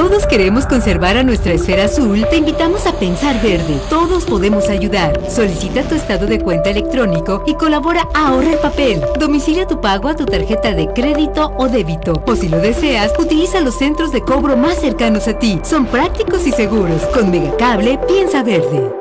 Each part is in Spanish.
todos queremos conservar a nuestra esfera azul, te invitamos a pensar verde. Todos podemos ayudar. Solicita tu estado de cuenta electrónico y colabora a ahorrar papel. Domicilia tu pago a tu tarjeta de crédito o débito. O si lo deseas, utiliza los centros de cobro más cercanos a ti. Son prácticos y seguros. Con Megacable, piensa verde.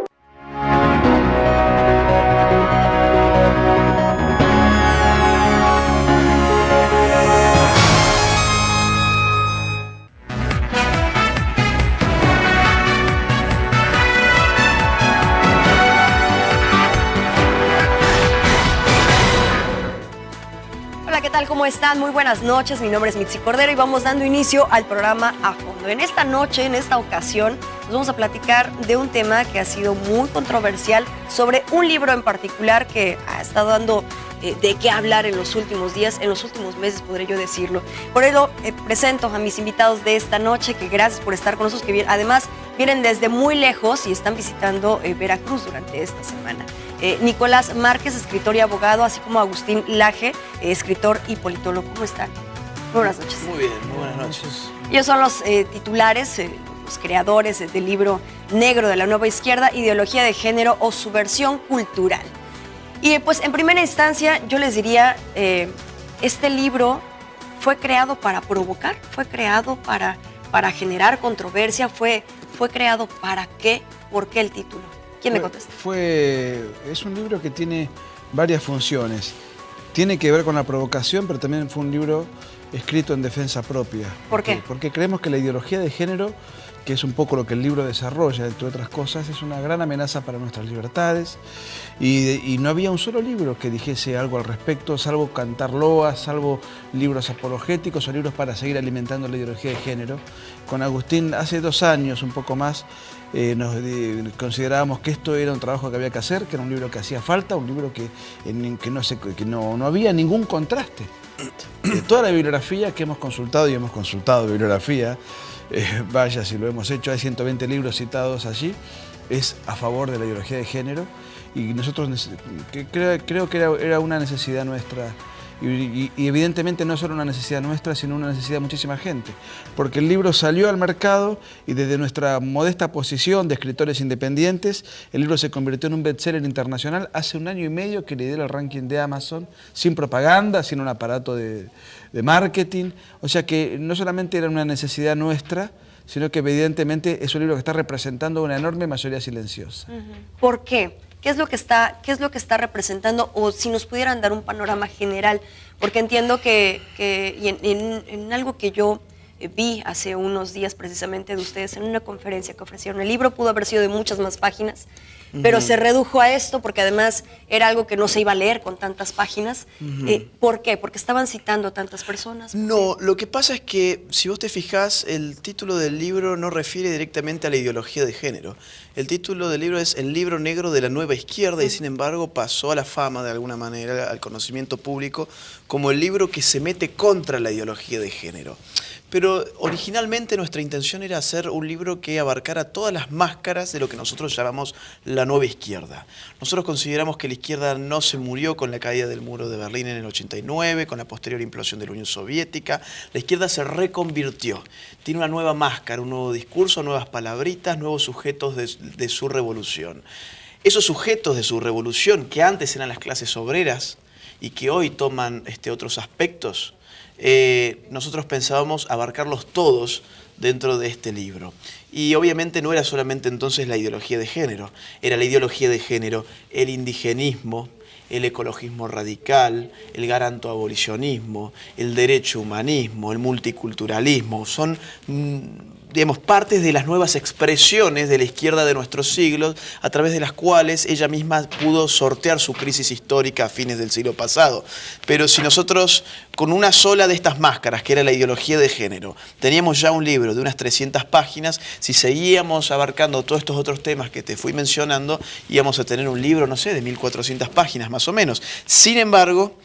¿Cómo están? Muy buenas noches, mi nombre es Mitzi Cordero y vamos dando inicio al programa A Fondo. En esta noche, en esta ocasión, nos vamos a platicar de un tema que ha sido muy controversial sobre un libro en particular que ha estado dando de qué hablar en los últimos días, en los últimos meses, podré yo decirlo. Por ello, presento a mis invitados de esta noche, que gracias por estar con nosotros, que además vienen desde muy lejos y están visitando Veracruz durante esta semana. Nicolás Márquez, escritor y abogado, así como Agustín Laje, escritor y politólogo. ¿Cómo están? Muy buenas noches. Muy bien, muy buenas noches. Ellos son los titulares, los creadores del libro negro de la nueva izquierda, Ideología de Género o Subversión Cultural. Y pues en primera instancia yo les diría, este libro fue creado para provocar, fue creado para generar controversia, fue creado para qué, ¿por qué el título? ¿Quién me contesta? Es un libro que tiene varias funciones. Tiene que ver con la provocación, pero también fue un libro escrito en defensa propia. ¿Por qué? Porque creemos que la ideología de género, que es un poco lo que el libro desarrolla, entre otras cosas, es una gran amenaza para nuestras libertades. Y no había un solo libro que dijese algo al respecto, salvo cantar loas, salvo libros apologéticos o libros para seguir alimentando la ideología de género. Con Agustín, hace 2 años, un poco más, nos considerábamos que esto era un trabajo que había que hacer, que era un libro que hacía falta, un libro que no había ningún contraste. Toda la bibliografía que hemos consultado, y hemos consultado bibliografía, vaya si lo hemos hecho, hay 120 libros citados allí, es a favor de la ideología de género, y nosotros creo que era una necesidad nuestra. Y evidentemente no solo una necesidad nuestra, sino una necesidad de muchísima gente. Porque el libro salió al mercado y desde nuestra modesta posición de escritores independientes, el libro se convirtió en un bestseller internacional hace 1 año y medio que lidera el ranking de Amazon, sin propaganda, sin un aparato de marketing. O sea que no solamente era una necesidad nuestra, sino que evidentemente es un libro que está representando una enorme mayoría silenciosa. ¿Por qué? ¿Qué es lo que está representando? O si nos pudieran dar un panorama general, porque entiendo que en algo que yo vi hace unos días precisamente de ustedes en una conferencia que ofrecieron, el libro pudo haber sido de muchas más páginas, pero se redujo a esto porque además era algo que no se iba a leer con tantas páginas. ¿Por qué? ¿Porque estaban citando a tantas personas? No, lo que pasa es que si vos te fijás, el título del libro no refiere directamente a la ideología de género. El título del libro es El libro negro de la nueva izquierda y sin embargo pasó a la fama de alguna manera, al conocimiento público, como el libro que se mete contra la ideología de género. Pero originalmente nuestra intención era hacer un libro que abarcara todas las máscaras de lo que nosotros llamamos la nueva izquierda. Nosotros consideramos que la izquierda no se murió con la caída del muro de Berlín en el 89, con la posterior implosión de la Unión Soviética. La izquierda se reconvirtió, tiene una nueva máscara, un nuevo discurso, nuevas palabritas, nuevos sujetos de su revolución. Esos sujetos de su revolución, que antes eran las clases obreras y que hoy toman otros aspectos, nosotros pensábamos abarcarlos todos dentro de este libro. Y obviamente no era solamente entonces la ideología de género, era la ideología de género, el indigenismo, el ecologismo radical, el garanto-abolicionismo, el derecho humanismo, el multiculturalismo, son digamos, partes de las nuevas expresiones de la izquierda de nuestros siglos, a través de las cuales ella misma pudo sortear su crisis histórica a fines del siglo pasado. Pero si nosotros, con una sola de estas máscaras, que era la ideología de género, teníamos ya un libro de unas 300 páginas, si seguíamos abarcando todos estos otros temas que te fui mencionando, íbamos a tener un libro, no sé, de 1400 páginas más o menos. Sin embargo,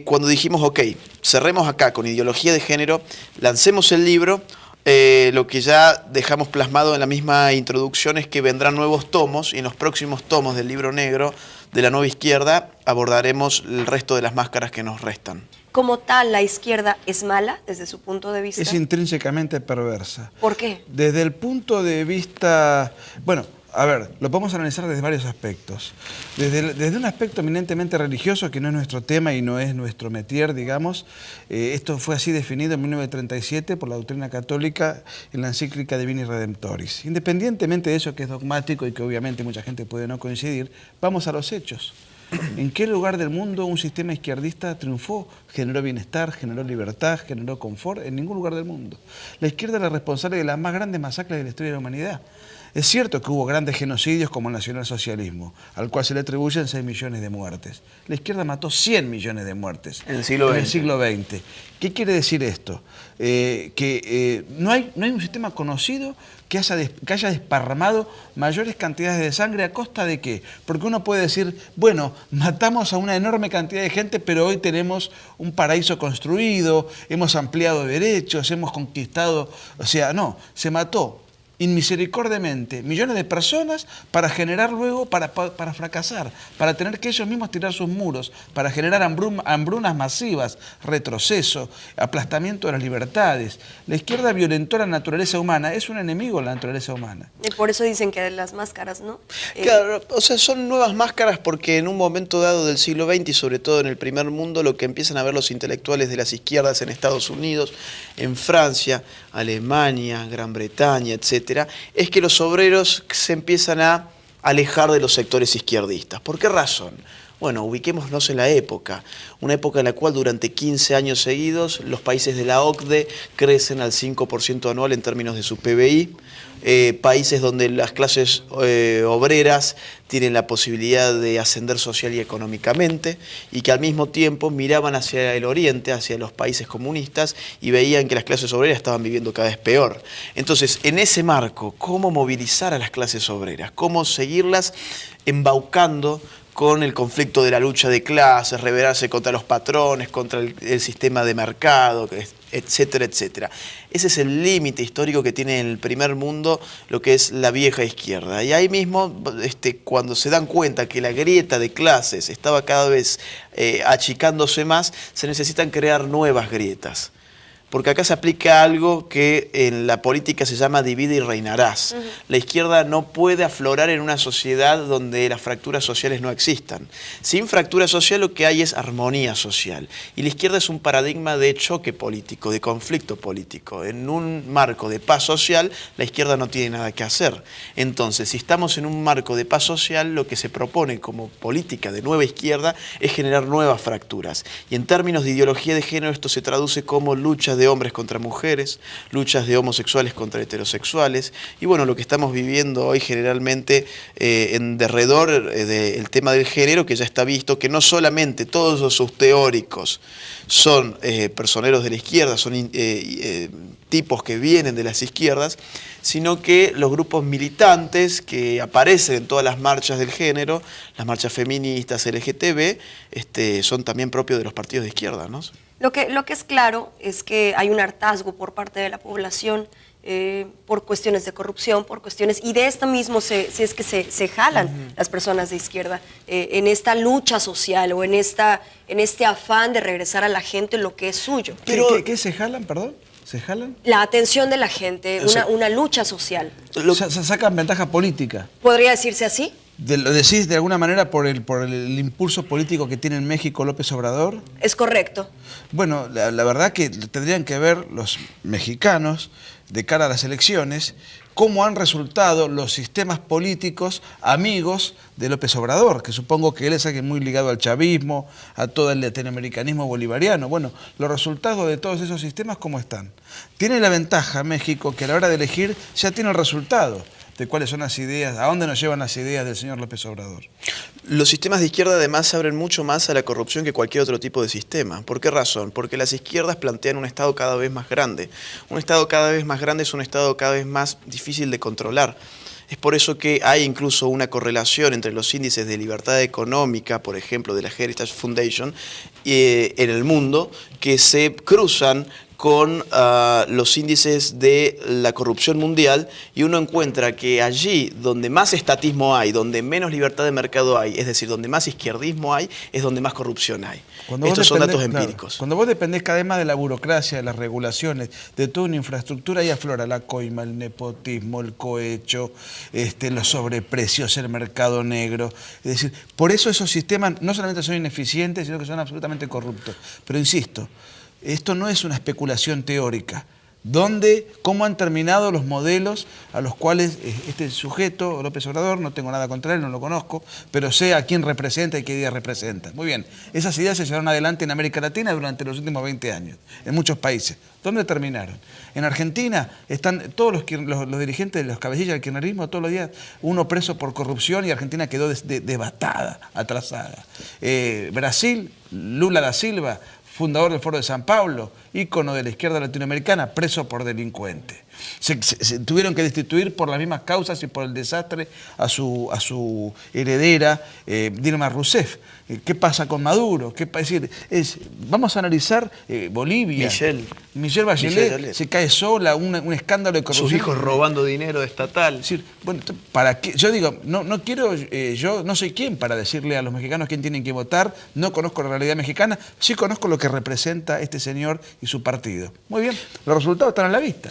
cuando dijimos, ok, cerremos acá con ideología de género, lancemos el libro, lo que ya dejamos plasmado en la misma introducción es que vendrán nuevos tomos y en los próximos tomos del libro negro de la nueva izquierda abordaremos el resto de las máscaras que nos restan. como tal, la izquierda es mala desde su punto de vista. Es intrínsecamente perversa. ¿Por qué? Desde el punto de vista, bueno, a ver, lo podemos analizar desde varios aspectos. Desde un aspecto eminentemente religioso, que no es nuestro tema y no es nuestro métier, digamos. Esto fue así definido en 1937 por la doctrina católica en la encíclica Divini Redemptoris. Independientemente de eso que es dogmático y que obviamente mucha gente puede no coincidir, vamos a los hechos. ¿En qué lugar del mundo un sistema izquierdista triunfó? Generó bienestar, generó libertad, generó confort. En ningún lugar del mundo. La izquierda es la responsable de las más grandes masacres de la historia de la humanidad. Es cierto que hubo grandes genocidios como el nacionalsocialismo, al cual se le atribuyen 6 millones de muertes. La izquierda mató 100 millones de muertes en el siglo XX. ¿Qué quiere decir esto? No hay un sistema conocido que haya desparramado mayores cantidades de sangre ¿a costa de qué? Porque uno puede decir, bueno, matamos a una enorme cantidad de gente, pero hoy tenemos un paraíso construido, hemos ampliado derechos, hemos conquistado... O sea, no, se mató inmisericordiamente millones de personas para generar luego, para fracasar, para tener que ellos mismos tirar sus muros, para generar hambrunas masivas, retroceso, aplastamiento de las libertades. La izquierda violentó la naturaleza humana, es un enemigo de la naturaleza humana. Y por eso dicen que las máscaras, ¿no? Claro, o sea, son nuevas máscaras porque en un momento dado del siglo XX y sobre todo en el primer mundo, lo que empiezan a ver los intelectuales de las izquierdas en Estados Unidos, en Francia, Alemania, Gran Bretaña, etcétera, es que los obreros se empiezan a alejar de los sectores izquierdistas. ¿Por qué razón? Bueno, ubiquémonos en la época, una época en la cual durante 15 años seguidos los países de la OCDE crecen al 5% anual en términos de su PBI, países donde las clases obreras tienen la posibilidad de ascender social y económicamente y que al mismo tiempo miraban hacia el oriente, hacia los países comunistas y veían que las clases obreras estaban viviendo cada vez peor. Entonces, en ese marco, ¿cómo movilizar a las clases obreras? ¿Cómo seguirlas embaucando con el conflicto de la lucha de clases, rebelarse contra los patrones, contra el sistema de mercado, etcétera, etcétera? Ese es el límite histórico que tiene en el primer mundo lo que es la vieja izquierda. Y ahí mismo, cuando se dan cuenta que la grieta de clases estaba cada vez achicándose más, se necesitan crear nuevas grietas. Porque acá se aplica algo que en la política se llama divide y reinarás. La izquierda no puede aflorar en una sociedad donde las fracturas sociales no existan. Sin fractura social lo que hay es armonía social. Y la izquierda es un paradigma de choque político, de conflicto político. En un marco de paz social, la izquierda no tiene nada que hacer. Entonces, si estamos en un marco de paz social, lo que se propone como política de nueva izquierda es generar nuevas fracturas. Y en términos de ideología de género, esto se traduce como lucha de hombres contra mujeres, luchas de homosexuales contra heterosexuales, y bueno, lo que estamos viviendo hoy generalmente en derredor del tema del género, que ya está visto que no solamente todos sus teóricos son personeros de la izquierda, son tipos que vienen de las izquierdas, sino que los grupos militantes que aparecen en todas las marchas del género, las marchas feministas, LGTB, son también propios de los partidos de izquierda, ¿no? Lo que es claro es que hay un hartazgo por parte de la población por cuestiones de corrupción, por cuestiones, y de esto mismo si es que se jalan las personas de izquierda en esta lucha social o en este afán de regresar a la gente lo que es suyo. Pero, ¿Qué se jalan, perdón? ¿Se jalan? La atención de la gente, una lucha social. Se sacan ventaja política. ¿Podría decirse así? ¿Lo decís de alguna manera por el impulso político que tiene en México López Obrador? Es correcto. Bueno, la verdad que tendrían que ver los mexicanos de cara a las elecciones cómo han resultado los sistemas políticos amigos de López Obrador, que supongo que él es alguien muy ligado al chavismo, a todo el latinoamericanismo bolivariano. Bueno, los resultados de todos esos sistemas, ¿cómo están? Tiene la ventaja México que a la hora de elegir ya tiene el resultado de cuáles son las ideas, a dónde nos llevan las ideas del señor López Obrador. Los sistemas de izquierda además se abren mucho más a la corrupción que cualquier otro tipo de sistema. ¿Por qué razón? Porque las izquierdas plantean un Estado cada vez más grande. Un Estado cada vez más grande es un Estado cada vez más difícil de controlar. Es por eso que hay incluso una correlación entre los índices de libertad económica, por ejemplo, de la Heritage Foundation, en el mundo, que se cruzan con los índices de la corrupción mundial, y uno encuentra que allí donde más estatismo hay, donde menos libertad de mercado hay, es decir, donde más izquierdismo hay, es donde más corrupción hay. Estos son datos empíricos. Cuando vos dependés cada vez más de la burocracia, de las regulaciones, de toda una infraestructura, ahí aflora la coima, el nepotismo, el cohecho, los sobreprecios, el mercado negro. Es decir, por eso esos sistemas no solamente son ineficientes, sino que son absolutamente corruptos. Pero insisto, esto no es una especulación teórica. ¿Cómo han terminado los modelos a los cuales este sujeto, López Obrador, no tengo nada contra él, no lo conozco, pero sé a quién representa y qué ideas representa? Muy bien, esas ideas se llevaron adelante en América Latina durante los últimos 20 años, en muchos países. ¿Dónde terminaron? En Argentina están todos los dirigentes, los cabecillas del kirchnerismo, todos los días, uno preso por corrupción, y Argentina quedó devastada, atrasada. Brasil, Lula da Silva, fundador del Foro de San Pablo, ícono de la izquierda latinoamericana, preso por delincuente. Se tuvieron que destituir por las mismas causas y por el desastre a su heredera, Dilma Rousseff. ¿Qué pasa con Maduro? Vamos a analizar Bolivia. Michelle Bachelet se cae sola, un escándalo de corrupción. Sus hijos robando dinero estatal. Es decir, bueno, ¿para qué? Yo digo, no quiero, yo no soy quien para decirle a los mexicanos quién tienen que votar, no conozco la realidad mexicana, sí conozco lo que representa este señor y su partido. Muy bien, los resultados están a la vista.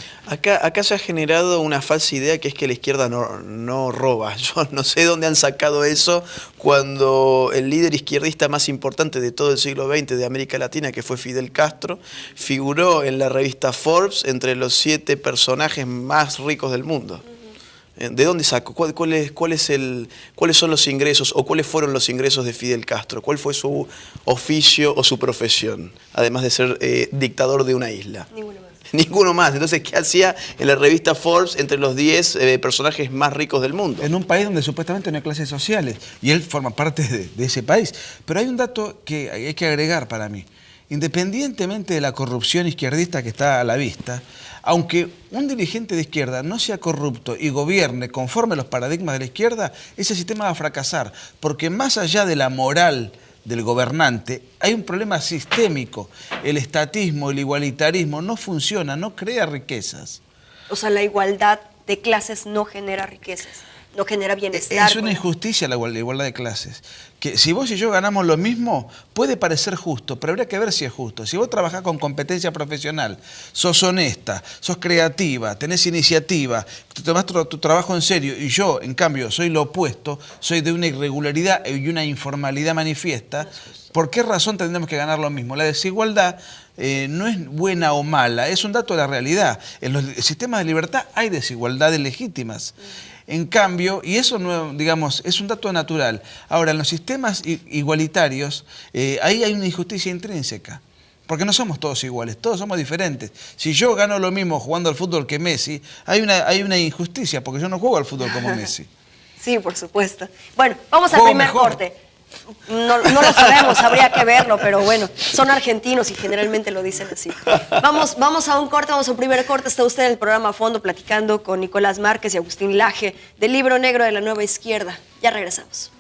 Acá se ha generado una falsa idea, que es que la izquierda no roba. Yo no sé dónde han sacado eso, cuando el líder izquierdista más importante de todo el siglo XX de América Latina, que fue Fidel Castro, figuró en la revista Forbes entre los 7 personajes más ricos del mundo. ¿De dónde sacó? ¿Cuáles son los ingresos, o cuáles fueron los ingresos de Fidel Castro? ¿Cuál fue su oficio o su profesión, además de ser dictador de una isla? Ninguno más. Entonces, ¿qué hacía en la revista Forbes entre los 10 personajes más ricos del mundo? En un país donde supuestamente no hay clases sociales, y él forma parte de ese país. Pero hay un dato que hay que agregar para mí. Independientemente de la corrupción izquierdista que está a la vista, aunque un dirigente de izquierda no sea corrupto y gobierne conforme a los paradigmas de la izquierda, ese sistema va a fracasar, porque más allá de la moral del gobernante, hay un problema sistémico. El estatismo, el igualitarismo no funciona, no crea riquezas. O sea, la igualdad de clases no genera riquezas, no genera bienestar. Es una injusticia la igualdad de clases. Que si vos y yo ganamos lo mismo, puede parecer justo, pero habría que ver si es justo. Si vos trabajás con competencia profesional, sos honesta, sos creativa, tenés iniciativa, tomás tu trabajo en serio, y yo, en cambio, soy lo opuesto, soy de una irregularidad y una informalidad manifiesta, ¿por qué razón tendremos que ganar lo mismo? La desigualdad no es buena o mala, es un dato de la realidad. En los sistemas de libertad hay desigualdades legítimas. En cambio, y eso no, digamos, es un dato natural. Ahora, en los sistemas igualitarios, ahí hay una injusticia intrínseca. Porque no somos todos iguales, todos somos diferentes. Si yo gano lo mismo jugando al fútbol que Messi, hay una injusticia, porque yo no juego al fútbol como Messi. Sí, por supuesto. Bueno, vamos al primer corte. No lo sabemos, habría que verlo, pero bueno, son argentinos y generalmente lo dicen así. Vamos a un corte, vamos a un primer corte. Está usted en el programa A Fondo platicando con Nicolás Márquez y Agustín Laje del Libro Negro de la Nueva Izquierda. Ya regresamos.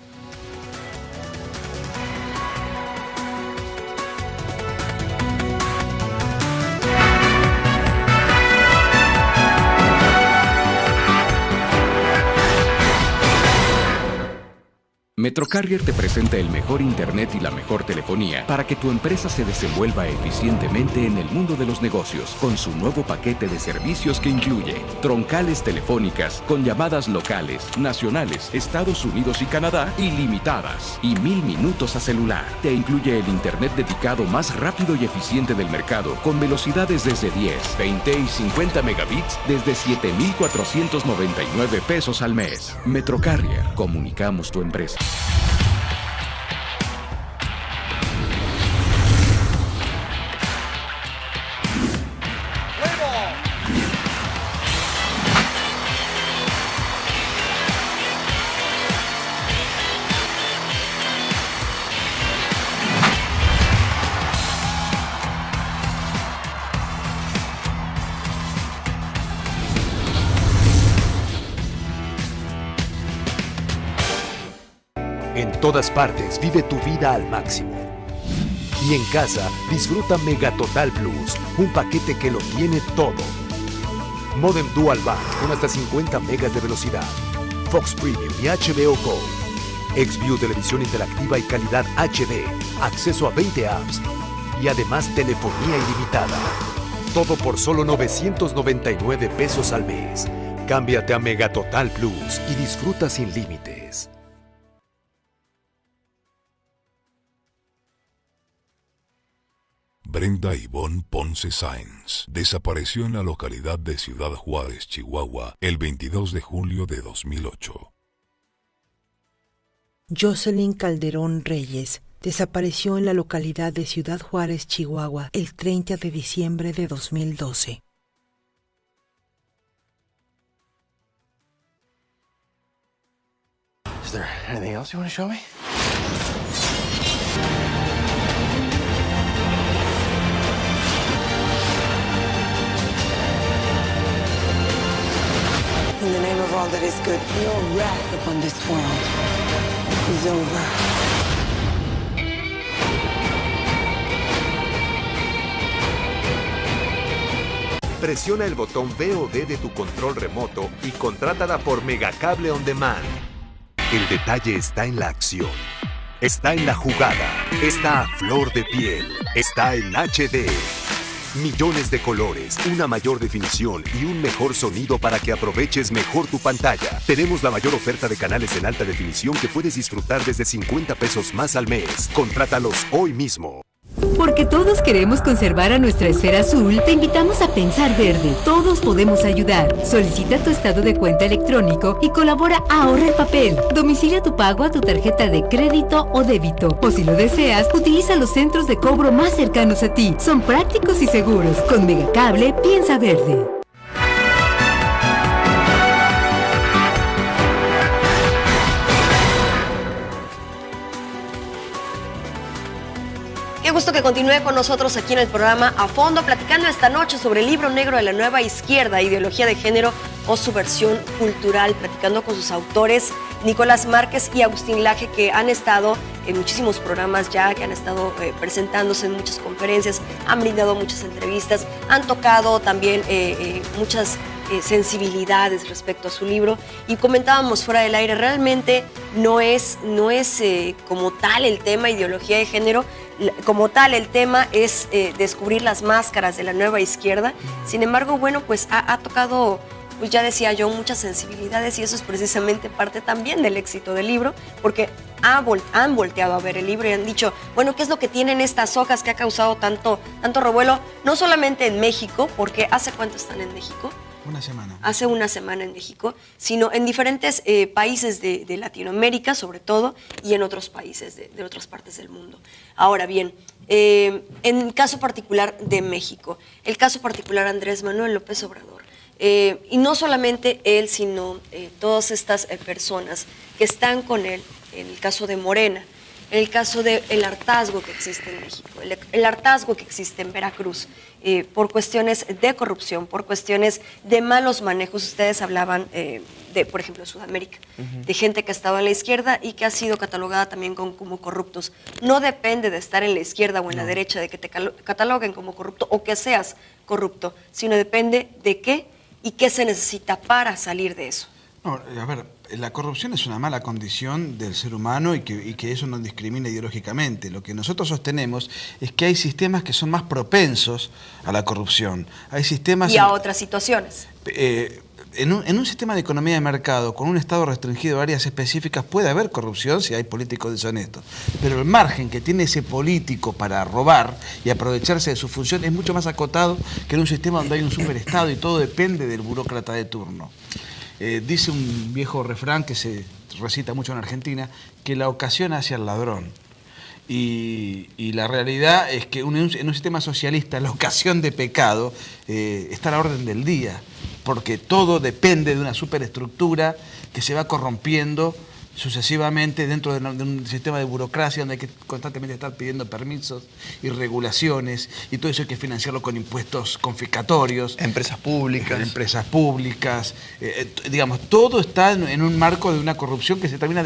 Metrocarrier te presenta el mejor internet y la mejor telefonía para que tu empresa se desenvuelva eficientemente en el mundo de los negocios, con su nuevo paquete de servicios que incluye troncales telefónicas con llamadas locales, nacionales, Estados Unidos y Canadá ilimitadas y 1000 minutos a celular. Te incluye el internet dedicado más rápido y eficiente del mercado, con velocidades desde 10, 20 y 50 megabits desde 7,499 pesos al mes. Metrocarrier, comunicamos tu empresa. En todas partes, vive tu vida al máximo. Y en casa, disfruta Mega Total Plus, un paquete que lo tiene todo. Modem Dual Band con hasta 50 megas de velocidad. Fox Premium y HBO Go. XView televisión interactiva y calidad HD. Acceso a 20 apps. Y además telefonía ilimitada. Todo por solo 999 pesos al mes. Cámbiate a Mega Total Plus y disfruta sin límites. Brenda Ivonne Ponce Sáenz desapareció en la localidad de Ciudad Juárez, Chihuahua, el 22 de julio de 2008. Jocelyn Calderón Reyes desapareció en la localidad de Ciudad Juárez, Chihuahua, el 30 de diciembre de 2012. Is there anything else you want to show me? In the name of all that is good, your wrath upon this world is over. Presiona el botón VOD de tu control remoto y contrátala por Megacable On Demand. El detalle está en la acción. Está en la jugada. Está a flor de piel. Está en HD. Millones de colores, una mayor definición y un mejor sonido para que aproveches mejor tu pantalla. Tenemos la mayor oferta de canales en alta definición que puedes disfrutar desde 50 pesos más al mes. Contrátalos hoy mismo. Porque todos queremos conservar a nuestra esfera azul, te invitamos a pensar verde. Todos podemos ayudar. Solicita tu estado de cuenta electrónico y colabora a ahorrar papel. Domicilia tu pago a tu tarjeta de crédito o débito. O si lo deseas, utiliza los centros de cobro más cercanos a ti. Son prácticos y seguros. Con Megacable, piensa verde. Qué gusto que continúe con nosotros aquí en el programa A Fondo, platicando esta noche sobre el libro negro de la nueva izquierda, ideología de género o subversión cultural, platicando con sus autores, Nicolás Márquez y Agustín Laje, que han estado en muchísimos programas ya, que han estado presentándose en muchas conferencias, han brindado muchas entrevistas, han tocado también muchas sensibilidades respecto a su libro, y comentábamos fuera del aire, realmente no es como tal el tema ideología de género, como tal el tema es descubrir las máscaras de la nueva izquierda. Sin embargo, bueno, pues ha tocado, pues ya decía yo, muchas sensibilidades, y eso es precisamente parte también del éxito del libro, porque han volteado a ver el libro y han dicho, bueno, ¿qué es lo que tienen estas hojas que ha causado tanto revuelo? No solamente en México, porque ¿hace cuánto están en México? Una semana. Hace una semana en México, sino en diferentes países de Latinoamérica, sobre todo, y en otros países de otras partes del mundo. Ahora bien, en el caso particular de México, el caso particular Andrés Manuel López Obrador, y no solamente él, sino todas estas personas que están con él, en el caso de Morena, en el caso del hartazgo que existe en México, el hartazgo que existe en Veracruz, por cuestiones de corrupción, por cuestiones de malos manejos. Ustedes hablaban de, por ejemplo, Sudamérica, de gente que ha estado en la izquierda y que ha sido catalogada también como corruptos. No depende de estar en la izquierda o en la derecha, de que te cataloguen como corrupto o que seas corrupto, sino depende de qué y qué se necesita para salir de eso. No, a ver, la corrupción es una mala condición del ser humano y que eso no discrimina ideológicamente. Lo que nosotros sostenemos es que hay sistemas que son más propensos a la corrupción. Hay sistemas... Y a otras situaciones. En un sistema de economía de mercado, con un Estado restringido a áreas específicas, puede haber corrupción si hay políticos deshonestos. Pero el margen que tiene ese político para robar y aprovecharse de su función es mucho más acotado que en un sistema donde hay un superestado y todo depende del burócrata de turno. Dice un viejo refrán que se recita mucho en Argentina, que la ocasión hace al ladrón. Y la realidad es que en un sistema socialista la ocasión de pecado está a la orden del día, porque todo depende de una superestructura que se va corrompiendo sucesivamente dentro de un sistema de burocracia donde hay que constantemente estar pidiendo permisos y regulaciones, y todo eso hay que financiarlo con impuestos confiscatorios. Empresas públicas. Digamos, todo está en un marco de una corrupción que se termina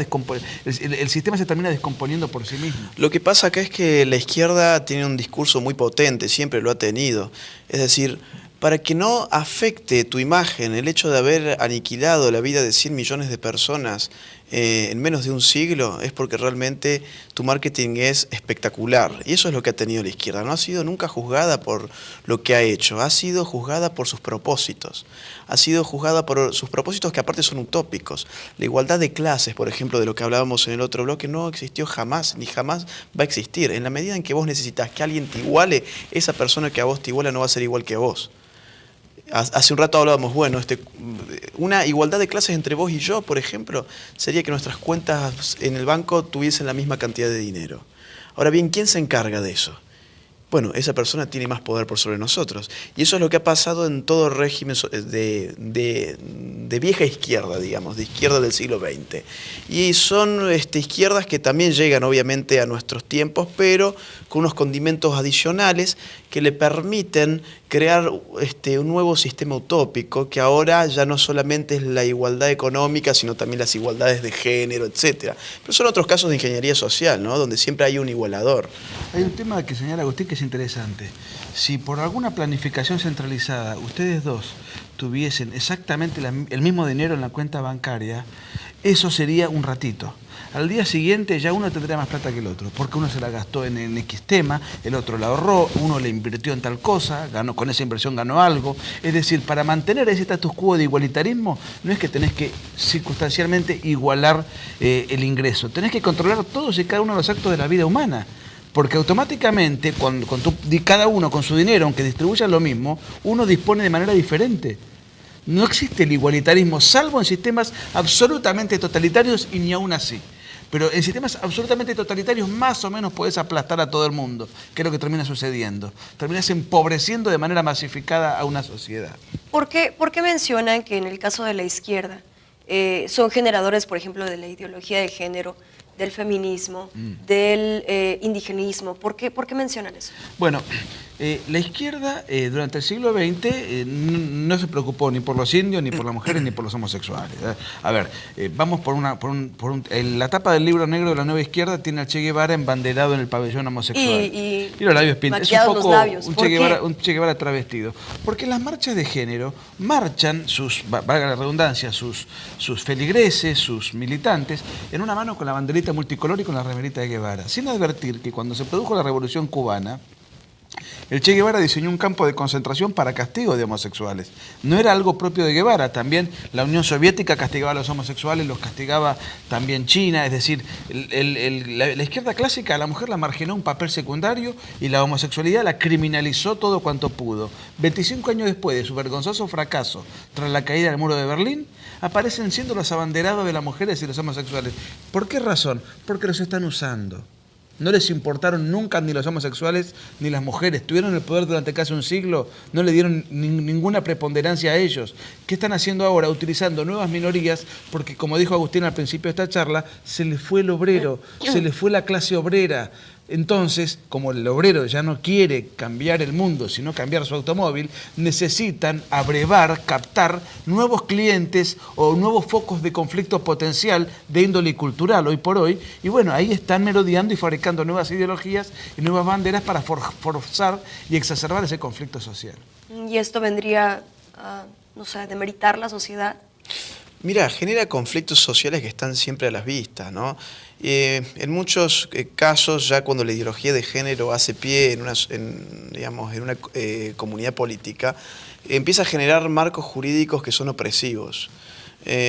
el sistema se termina descomponiendo por sí mismo. Lo que pasa acá es que la izquierda tiene un discurso muy potente, siempre lo ha tenido. Es decir, para que no afecte tu imagen el hecho de haber aniquilado la vida de 100 millones de personas en menos de un siglo, es porque realmente tu marketing es espectacular. Y eso es lo que ha tenido la izquierda. No ha sido nunca juzgada por lo que ha hecho, ha sido juzgada por sus propósitos. Ha sido juzgada por sus propósitos que aparte son utópicos. La igualdad de clases, por ejemplo, de lo que hablábamos en el otro bloque, no existió jamás, ni jamás va a existir. En la medida en que vos necesitas que alguien te iguale, esa persona que a vos te iguala no va a ser igual que vos. Hace un rato hablábamos, bueno, una igualdad de clases entre vos y yo, por ejemplo, sería que nuestras cuentas en el banco tuviesen la misma cantidad de dinero. Ahora bien, ¿quién se encarga de eso? Bueno, esa persona tiene más poder por sobre nosotros. Y eso es lo que ha pasado en todo régimen de vieja izquierda, digamos, de izquierda del siglo XX. Y son izquierdas que también llegan, obviamente, a nuestros tiempos, pero con unos condimentos adicionales que le permiten crear un nuevo sistema utópico, que ahora ya no solamente es la igualdad económica, sino también las igualdades de género, etc. Pero son otros casos de ingeniería social, ¿no?, donde siempre hay un igualador. Hay un tema que señala Agustín que es interesante. Si por alguna planificación centralizada ustedes dos tuviesen exactamente el mismo dinero en la cuenta bancaria, eso sería un ratito. Al día siguiente ya uno tendría más plata que el otro, porque uno se la gastó en X tema, el otro la ahorró, uno le invirtió en tal cosa, con esa inversión ganó algo. Es decir, para mantener ese status quo de igualitarismo, no es que tenés que circunstancialmente igualar el ingreso, tenés que controlar todos y cada uno de los actos de la vida humana. Porque automáticamente, cada uno con su dinero, aunque distribuya lo mismo, uno dispone de manera diferente. No existe el igualitarismo, salvo en sistemas absolutamente totalitarios y ni aún así. Pero en sistemas absolutamente totalitarios más o menos podés aplastar a todo el mundo, que es lo que termina sucediendo. Terminás empobreciendo de manera masificada a una sociedad. ¿Por qué mencionan que en el caso de la izquierda son generadores, por ejemplo, de la ideología de género, del feminismo, del indigenismo? ¿Por qué mencionan eso? Bueno, la izquierda durante el siglo XX no se preocupó ni por los indios, ni por las mujeres, ni por los homosexuales. A ver, vamos en la tapa del libro negro de la nueva izquierda tiene al Che Guevara embanderado en el pabellón homosexual. Y los labios pintados. Es un poco los labios. un Che Guevara travestido. Porque en las marchas de género marchan valga la redundancia, sus feligreses, sus militantes, en una mano con la banderita multicolor y con la remerita de Guevara, sin advertir que cuando se produjo la Revolución Cubana, el Che Guevara diseñó un campo de concentración para castigo de homosexuales. No era algo propio de Guevara, también la Unión Soviética castigaba a los homosexuales, los castigaba también China, es decir, la izquierda clásica a la mujer la marginó un papel secundario y la homosexualidad la criminalizó todo cuanto pudo. 25 años después de su vergonzoso fracaso tras la caída del muro de Berlín, aparecen siendo los abanderados de las mujeres y los homosexuales. ¿Por qué razón? Porque los están usando. No les importaron nunca ni los homosexuales ni las mujeres. Tuvieron el poder durante casi un siglo, no le dieron ninguna preponderancia a ellos. ¿Qué están haciendo ahora? Utilizando nuevas minorías, porque como dijo Agustín al principio de esta charla, se les fue el obrero, se les fue la clase obrera. Entonces, como el obrero ya no quiere cambiar el mundo, sino cambiar su automóvil, necesitan abrevar, captar nuevos clientes o nuevos focos de conflicto potencial de índole cultural hoy por hoy. Y bueno, ahí están merodeando y fabricando nuevas ideologías y nuevas banderas para forzar y exacerbar ese conflicto social. ¿Y esto vendría a, demeritar la sociedad? Mira, genera conflictos sociales que están siempre a las vistas, ¿no? En muchos casos, ya cuando la ideología de género hace pie en una comunidad política, empieza a generar marcos jurídicos que son opresivos.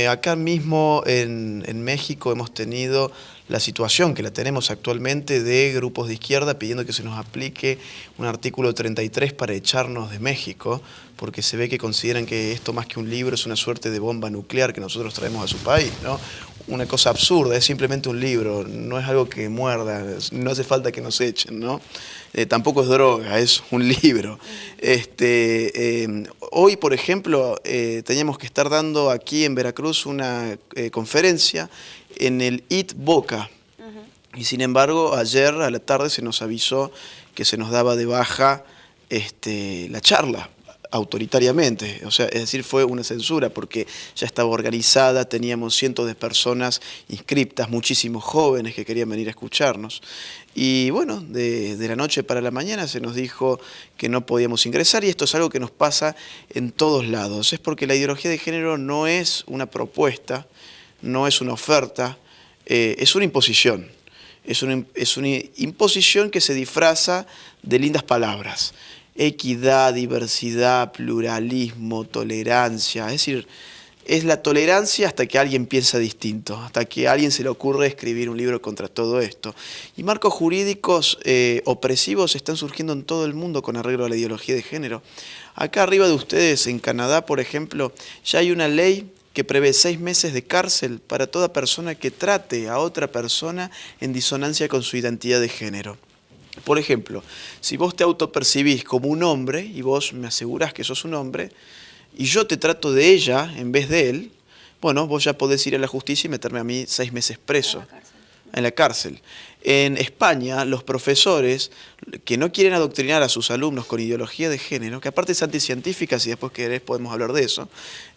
Acá mismo en México hemos tenido la situación que la tenemos actualmente de grupos de izquierda pidiendo que se nos aplique un artículo 33 para echarnos de México, porque se ve que consideran que esto más que un libro es una suerte de bomba nuclear que nosotros traemos a su país, ¿no? Una cosa absurda, es simplemente un libro, no es algo que muerda, no hace falta que nos echen, ¿no? tampoco es droga, es un libro. Hoy, por ejemplo, teníamos que estar dando aquí en Veracruz una conferencia en el IT Boca. Y sin embargo, ayer a la tarde se nos avisó que se nos daba de baja la charla autoritariamente, o sea, es decir, fue una censura porque ya estaba organizada, teníamos cientos de personas inscriptas, muchísimos jóvenes que querían venir a escucharnos. Y bueno, de la noche para la mañana se nos dijo que no podíamos ingresar, y esto es algo que nos pasa en todos lados. Es porque la ideología de género no es una propuesta, no es una oferta, es una imposición. Es una imposición que se disfraza de lindas palabras. Equidad, diversidad, pluralismo, tolerancia. Es decir, es la tolerancia hasta que alguien piensa distinto, hasta que a alguien se le ocurre escribir un libro contra todo esto. Y marcos jurídicos opresivos están surgiendo en todo el mundo con arreglo a la ideología de género. Acá arriba de ustedes, en Canadá, por ejemplo, ya hay una ley que prevé 6 meses de cárcel para toda persona que trate a otra persona en disonancia con su identidad de género. Por ejemplo, si vos te autopercibís como un hombre y vos me asegurás que sos un hombre y yo te trato de ella en vez de él, bueno, vos ya podés ir a la justicia y meterme a mí 6 meses preso. En la cárcel. En España, los profesores que no quieren adoctrinar a sus alumnos con ideología de género, que aparte es anticientífica, si después querés podemos hablar de eso,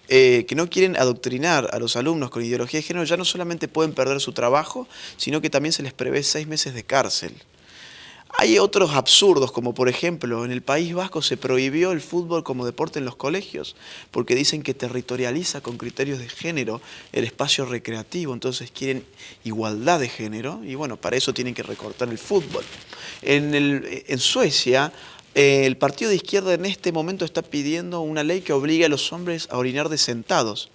que no quieren adoctrinar a los alumnos con ideología de género, ya no solamente pueden perder su trabajo, sino que también se les prevé 6 meses de cárcel. Hay otros absurdos, como por ejemplo, en el País Vasco se prohibió el fútbol como deporte en los colegios, porque dicen que territorializa con criterios de género el espacio recreativo, entonces quieren igualdad de género, y bueno, para eso tienen que recortar el fútbol. En Suecia, el partido de izquierda en este momento está pidiendo una ley que obligue a los hombres a orinar de sentados.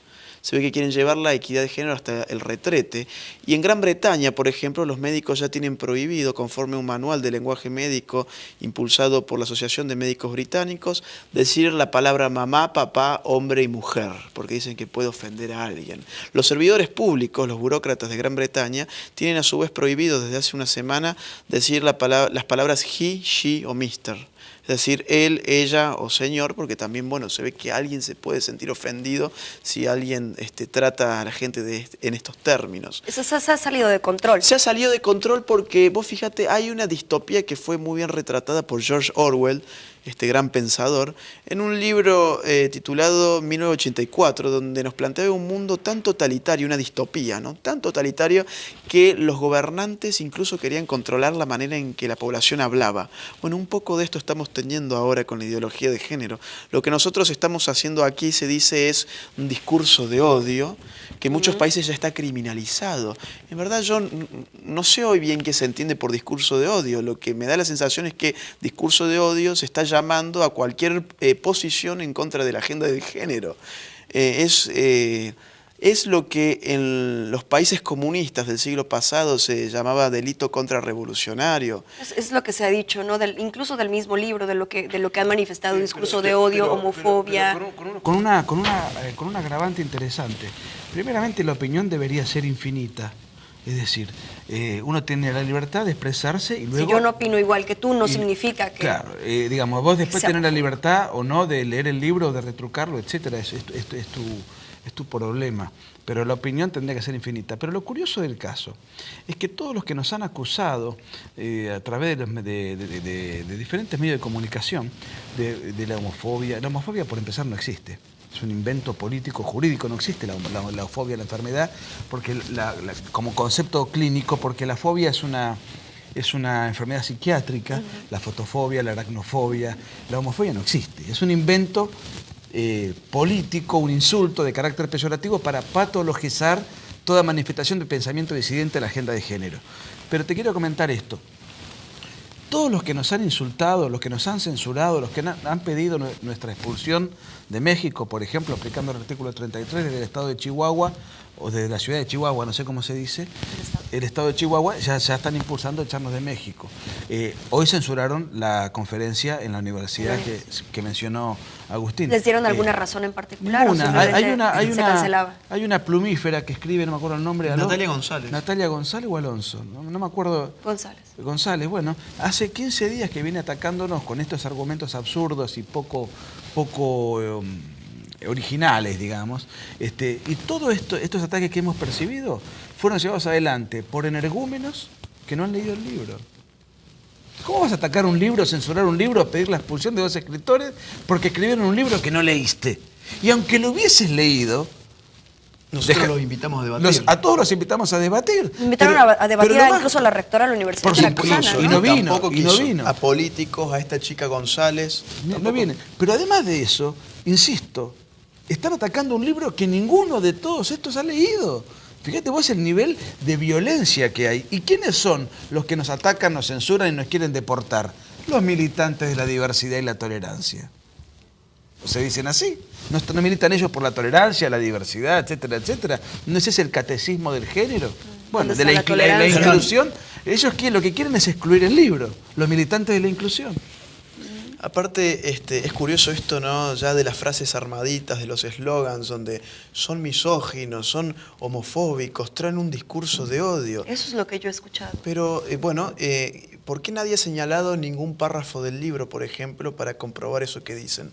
Se ve que quieren llevar la equidad de género hasta el retrete. Y en Gran Bretaña, por ejemplo, los médicos ya tienen prohibido, conforme a un manual de lenguaje médico impulsado por la Asociación de Médicos Británicos, decir la palabra mamá, papá, hombre y mujer, porque dicen que puede ofender a alguien. Los servidores públicos, los burócratas de Gran Bretaña, tienen a su vez prohibido desde hace una semana decir las palabras he, she o mister. Es decir, él, ella o señor, porque también, bueno, se ve que alguien se puede sentir ofendido si alguien trata a la gente en estos términos. Eso se ha salido de control. Se ha salido de control porque, vos fíjate, hay una distopía que fue muy bien retratada por George Orwell, este gran pensador, en un libro titulado 1984, donde nos plantea un mundo tan totalitario, una distopía, ¿no? Tan totalitario que los gobernantes incluso querían controlar la manera en que la población hablaba. Bueno, un poco de esto estamos teniendo ahora con la ideología de género. Lo que nosotros estamos haciendo aquí, se dice, es un discurso de odio, que en muchos países ya está criminalizado. En verdad yo no sé hoy bien qué se entiende por discurso de odio. Lo que me da la sensación es que discurso de odio se está llamando a cualquier posición en contra de la agenda de género. Es lo que en los países comunistas del siglo pasado se llamaba delito contrarrevolucionario. Es lo que se ha dicho, ¿no? Incluso del mismo libro, de lo que han manifestado, discurso de odio, homofobia. Con un agravante interesante. Primeramente, la opinión debería ser infinita. Es decir, uno tiene la libertad de expresarse y luego... Si yo no opino igual que tú, no significa que... Claro, digamos, vos después tenés la libertad o no de leer el libro, de retrucarlo, etcétera, es tu problema. Pero la opinión tendría que ser infinita. Pero lo curioso del caso es que todos los que nos han acusado a través de diferentes medios de comunicación de la homofobia por empezar no existe. Es un invento político, jurídico, no existe la fobia, la enfermedad, porque como concepto clínico, porque la fobia es una enfermedad psiquiátrica, la fotofobia, la aracnofobia, la homofobia no existe. Es un invento político, un insulto de carácter peyorativo para patologizar toda manifestación de pensamiento disidente a la agenda de género. Pero te quiero comentar esto. Todos los que nos han insultado, los que nos han censurado, los que han pedido nuestra expulsión de México, por ejemplo, aplicando el artículo 33 desde el estado de Chihuahua, o desde la ciudad de Chihuahua, no sé cómo se dice, el estado de Chihuahua ya están impulsando echarnos de México. Hoy censuraron la conferencia en la universidad que mencionó Agustín. ¿Les dieron alguna razón en particular? Hay una plumífera que escribe, no me acuerdo el nombre. Natalia González. Natalia González o Alonso, no me acuerdo. González, bueno, hace 15 días que viene atacándonos con estos argumentos absurdos y poco originales, digamos, y todos estos ataques que hemos percibido fueron llevados adelante por energúmenos que no han leído el libro. ¿Cómo vas a atacar un libro, censurar un libro, pedir la expulsión de 2 escritores porque escribieron un libro que no leíste? Y aunque lo hubieses leído, nosotros los invitamos a debatir. A todos los invitamos a debatir. Invitaron a debatir incluso a la rectora de la Universidad Veracruzana. Y no vino. A políticos, a esta chica González. No viene. Pero además de eso, insisto, están atacando un libro que ninguno de todos estos ha leído. Fíjate vos el nivel de violencia que hay. ¿Y quiénes son los que nos atacan, nos censuran y nos quieren deportar? Los militantes de la diversidad y la tolerancia. ¿O se dicen así? ¿No militan ellos por la tolerancia, la diversidad, etcétera, etcétera? ¿No es ese el catecismo del género? Bueno, de la inclusión. Ellos lo que quieren es excluir el libro, los militantes de la inclusión. Aparte, es curioso esto, ¿no? Ya de las frases armaditas, de los eslogans, donde son misóginos, son homofóbicos, traen un discurso de odio. Eso es lo que yo he escuchado. Pero, ¿por qué nadie ha señalado ningún párrafo del libro, por ejemplo, para comprobar eso que dicen?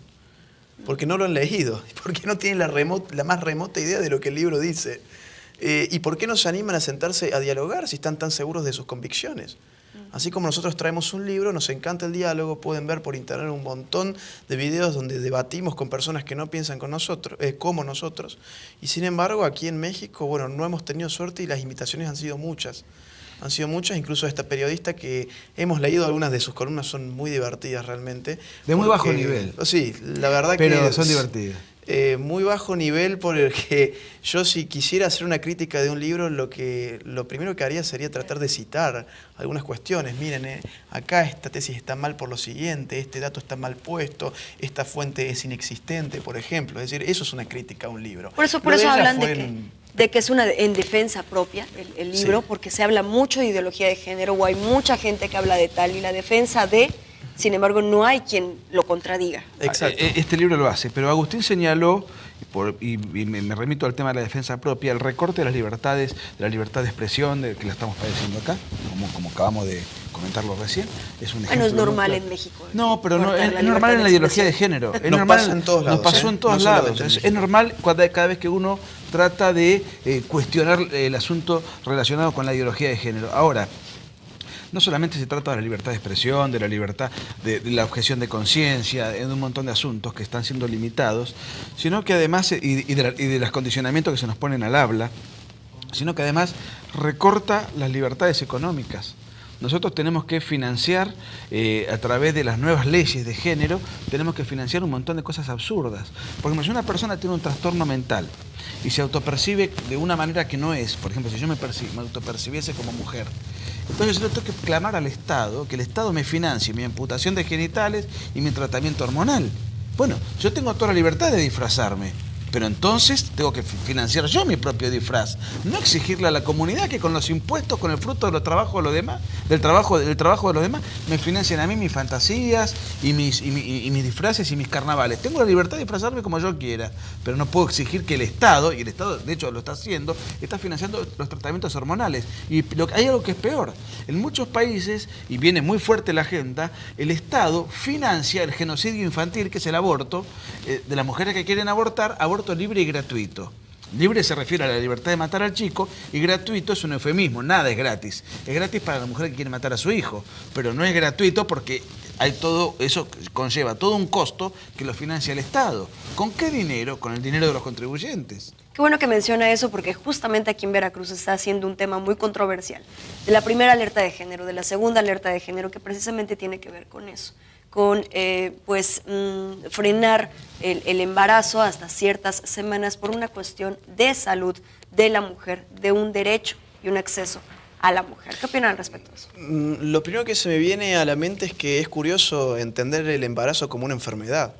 Porque no lo han leído, porque no tienen la más remota idea de lo que el libro dice. ¿Y por qué no se animan a sentarse a dialogar si están tan seguros de sus convicciones? Así como nosotros traemos un libro, nos encanta el diálogo, pueden ver por internet un montón de videos donde debatimos con personas que no piensan como nosotros. Y sin embargo, aquí en México, bueno, no hemos tenido suerte y las invitaciones han sido muchas. Han sido muchas, incluso esta periodista que hemos leído algunas de sus columnas, son muy divertidas realmente. De muy bajo nivel. Sí, la verdad pero son divertidas. Muy bajo nivel, porque yo si quisiera hacer una crítica de un libro, lo primero que haría sería tratar de citar algunas cuestiones. Miren, acá esta tesis está mal por lo siguiente, este dato está mal puesto, esta fuente es inexistente, por ejemplo. Es decir, eso es una crítica a un libro. Por eso hablan de que es en defensa propia el libro, porque se habla mucho de ideología de género, o hay mucha gente que habla de tal, y la defensa de... Sin embargo, no hay quien lo contradiga. Exacto. Este libro lo hace, pero Agustín señaló, y me remito al tema de la defensa propia, el recorte de la libertad de expresión, que la estamos padeciendo acá, como acabamos de comentarlo recién. Es un ejemplo. Es normal en México. No, pero no, es normal en la ideología de género. Es normal, pasa en todos lados. Nos pasó en todos lados. Es normal cada vez que uno trata de cuestionar el asunto relacionado con la ideología de género. Ahora, no solamente se trata de la libertad de expresión, de la libertad de la objeción de conciencia, de un montón de asuntos que están siendo limitados, sino que además, y de los condicionamientos que se nos ponen al habla, sino que además recorta las libertades económicas. Nosotros tenemos que financiar, a través de las nuevas leyes de género, tenemos que financiar un montón de cosas absurdas. Porque si una persona tiene un trastorno mental y se autopercibe de una manera que no es, por ejemplo, si yo me autopercibiese como mujer, entonces yo tengo que clamar al Estado, que el Estado me financie mi amputación de genitales y mi tratamiento hormonal. Bueno, yo tengo toda la libertad de disfrazarme, pero entonces tengo que financiar yo mi propio disfraz. No exigirle a la comunidad que con los impuestos, con el fruto de los trabajos de los demás, del trabajo de los demás, me financien a mí mis fantasías y mis disfraces y mis carnavales. Tengo la libertad de disfrazarme como yo quiera, pero no puedo exigir que el Estado, y el Estado de hecho lo está haciendo, está financiando los tratamientos hormonales. Y hay algo que es peor. En muchos países, y viene muy fuerte la agenda, el Estado financia el genocidio infantil, que es el aborto, de las mujeres que quieren abortar libre y gratuito. Libre se refiere a la libertad de matar al chico, y gratuito es un eufemismo, nada es gratis. Es gratis para la mujer que quiere matar a su hijo, pero no es gratuito porque hay todo eso, conlleva todo un costo que lo financia el Estado. ¿Con qué dinero? Con el dinero de los contribuyentes. Qué bueno que menciona eso, porque justamente aquí en Veracruz está haciendo un tema muy controversial. De la primera alerta de género, de la segunda alerta de género, que precisamente tiene que ver con eso. Con frenar el embarazo hasta ciertas semanas por una cuestión de salud de la mujer, de un derecho y un acceso a la mujer. ¿Qué opinan al respecto de eso? Lo primero que se me viene a la mente es que es curioso entender el embarazo como una enfermedad.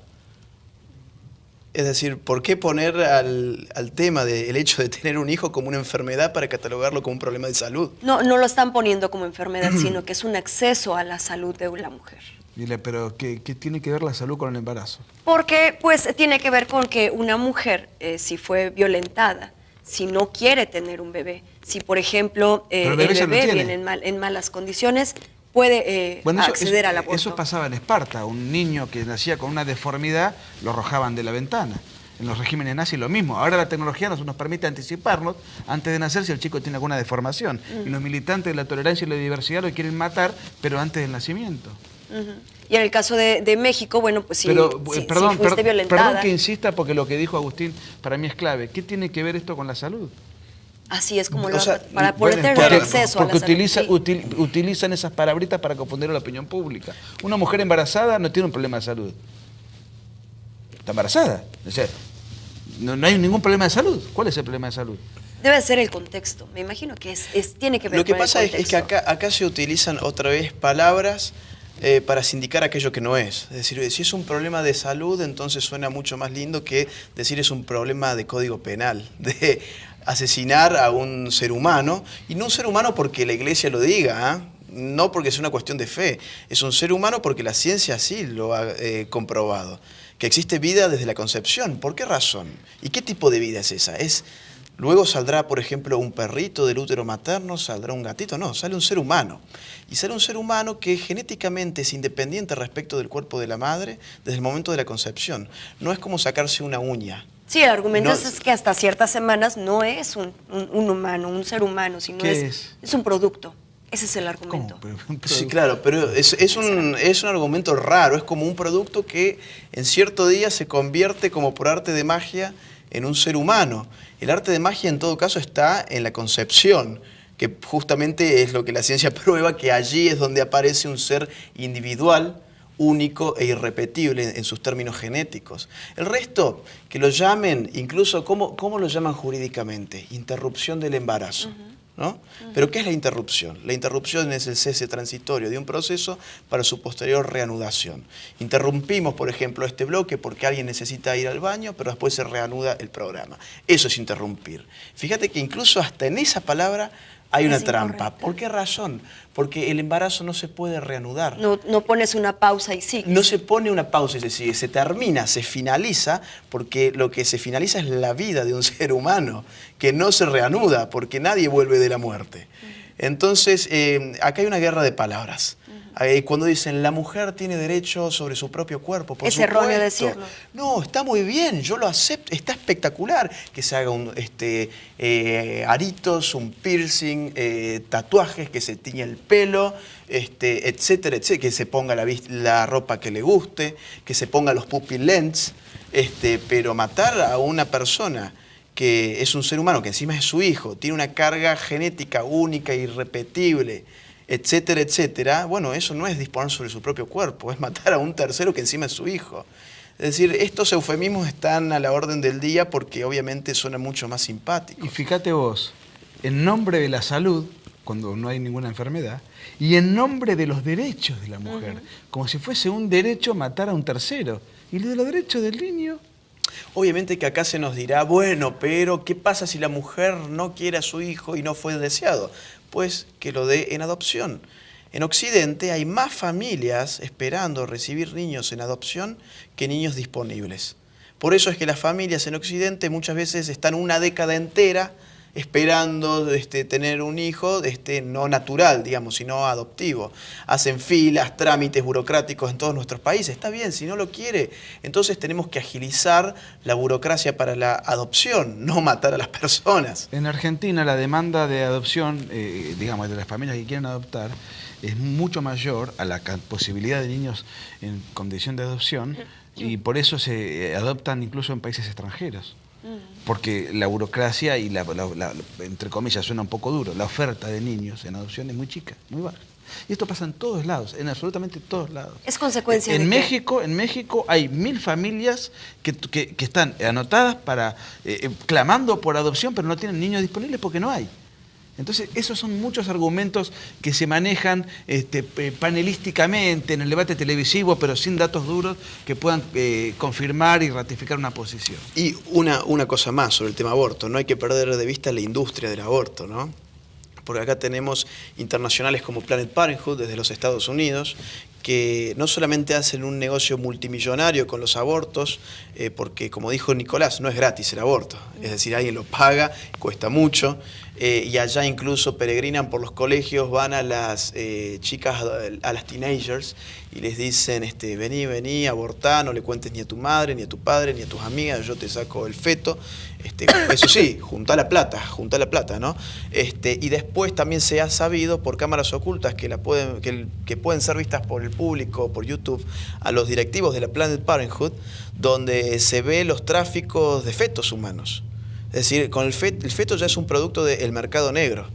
Es decir, ¿por qué poner al tema del hecho de tener un hijo como una enfermedad para catalogarlo como un problema de salud? No lo están poniendo como enfermedad, sino que es un acceso a la salud de la mujer. Dile, pero ¿qué tiene que ver la salud con el embarazo? Porque pues tiene que ver con que una mujer, si fue violentada, si no quiere tener un bebé, si por ejemplo el bebé viene en malas condiciones, puede acceder al aborto. Eso pasaba en Esparta. Un niño que nacía con una deformidad lo arrojaban de la ventana. En los regímenes nazis lo mismo. Ahora la tecnología nos permite anticiparnos antes de nacer si el chico tiene alguna deformación. Y los militantes de la tolerancia y la diversidad lo quieren matar, pero antes del nacimiento. Y en el caso de México, bueno, pues si fuiste violentada... Perdón que insista, porque lo que dijo Agustín para mí es clave. ¿Qué tiene que ver esto con la salud? Así es como para poder tener acceso a la salud. Utilizan esas palabritas para confundir a la opinión pública. Una mujer embarazada no tiene un problema de salud. Está embarazada. O sea, no hay ningún problema de salud. ¿Cuál es el problema de salud? Debe ser el contexto. Me imagino que tiene que ver con el contexto. Lo que pasa es que acá se utilizan otra vez palabras para sindicar aquello que no es. Es decir, si es un problema de salud, entonces suena mucho más lindo que decir es un problema de código penal, de asesinar a un ser humano, y no un ser humano porque la iglesia lo diga, no porque sea una cuestión de fe, es un ser humano porque la ciencia así lo ha comprobado, que existe vida desde la concepción. ¿Por qué razón? ¿Y qué tipo de vida es esa? Luego saldrá, por ejemplo, un perrito del útero materno, saldrá un gatito, no, sale un ser humano. Y sale un ser humano que genéticamente es independiente respecto del cuerpo de la madre desde el momento de la concepción. No es como sacarse una uña. Sí, el argumento es que hasta ciertas semanas no es un humano, un ser humano, sino es un producto. Ese es el argumento. Sí, claro, pero es un argumento raro. Es como un producto que en cierto día se convierte como por arte de magia en un ser humano. El arte de magia en todo caso está en la concepción, que justamente es lo que la ciencia prueba, que allí es donde aparece un ser individual, único e irrepetible en sus términos genéticos. El resto, que lo llamen, incluso, ¿cómo lo llaman jurídicamente? Interrupción del embarazo. ¿No? Pero ¿qué es la interrupción? La interrupción es el cese transitorio de un proceso para su posterior reanudación. Interrumpimos, por ejemplo, este bloque porque alguien necesita ir al baño, pero después se reanuda el programa. Eso es interrumpir. Fíjate que incluso hasta en esa palabra hay una trampa. ¿Por qué razón? Porque el embarazo no se puede reanudar. No pones una pausa y sigues. No se pone una pausa y se sigue, se termina, se finaliza, porque lo que se finaliza es la vida de un ser humano, que no se reanuda, porque nadie vuelve de la muerte. Entonces, acá hay una guerra de palabras. Cuando dicen, la mujer tiene derecho sobre su propio cuerpo, por supuesto. Es erróneo decirlo. No, está muy bien, yo lo acepto, está espectacular que se haga aritos, un piercing, tatuajes, que se tiñe el pelo, etcétera, etcétera, que se ponga la ropa que le guste, que se ponga los pupil lens, pero matar a una persona que es un ser humano, que encima es su hijo, tiene una carga genética única, irrepetible, etcétera, etcétera, bueno, eso no es disponer sobre su propio cuerpo, es matar a un tercero que encima es su hijo. Es decir, estos eufemismos están a la orden del día porque obviamente suenan mucho más simpáticos. Y fíjate vos, en nombre de la salud, cuando no hay ninguna enfermedad, y en nombre de los derechos de la mujer, como si fuese un derecho matar a un tercero. ¿Y de los derechos del niño? Obviamente que acá se nos dirá, bueno, pero ¿qué pasa si la mujer no quiere a su hijo y no fue deseado? Pues que lo dé en adopción. En Occidente hay más familias esperando recibir niños en adopción que niños disponibles. Por eso es que las familias en Occidente muchas veces están una década entera esperando tener un hijo no natural, digamos, sino adoptivo. Hacen filas, trámites burocráticos en todos nuestros países. Está bien, si no lo quiere, entonces tenemos que agilizar la burocracia para la adopción, no matar a las personas. En Argentina la demanda de adopción, digamos, de las familias que quieren adoptar, es mucho mayor a la posibilidad de niños en condición de adopción, y por eso se adoptan incluso en países extranjeros. Porque la burocracia y entre comillas suena un poco duro, la oferta de niños en adopción es muy chica, muy baja. Y esto pasa en todos lados, en absolutamente todos lados. Es consecuencia de México, en México hay 1000 familias que están anotadas clamando por adopción, pero no tienen niños disponibles porque no hay. Entonces, esos son muchos argumentos que se manejan panelísticamente en el debate televisivo, pero sin datos duros que puedan confirmar y ratificar una posición. Y una cosa más sobre el tema aborto, no hay que perder de vista la industria del aborto, ¿no? Porque acá tenemos internacionales como Planned Parenthood desde los Estados Unidos, que no solamente hacen un negocio multimillonario con los abortos, porque como dijo Nicolás, no es gratis el aborto, es decir, alguien lo paga, cuesta mucho, y allá incluso peregrinan por los colegios, van a las chicas, a las teenagers, y les dicen, vení, abortá, no le cuentes ni a tu madre, ni a tu padre, ni a tus amigas, yo te saco el feto. Eso sí, juntá la plata, ¿no? Y después también se ha sabido por cámaras ocultas que pueden ser vistas por el público, por YouTube, a los directivos de la Planned Parenthood, donde se ve los tráficos de fetos humanos. Es decir, el feto ya es un producto del mercado negro.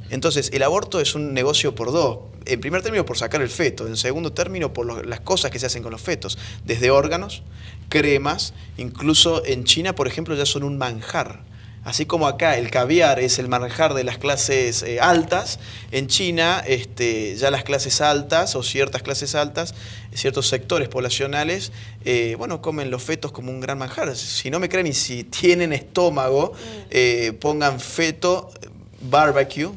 Entonces, el aborto es un negocio por dos. En primer término, por sacar el feto. En segundo término, por las cosas que se hacen con los fetos. Desde órganos, cremas, incluso en China, por ejemplo, ya son un manjar. Así como acá el caviar es el manjar de las clases altas, en China ya las clases altas o ciertas clases altas, ciertos sectores poblacionales, comen los fetos como un gran manjar. Si no me creen y si tienen estómago, pongan feto barbecue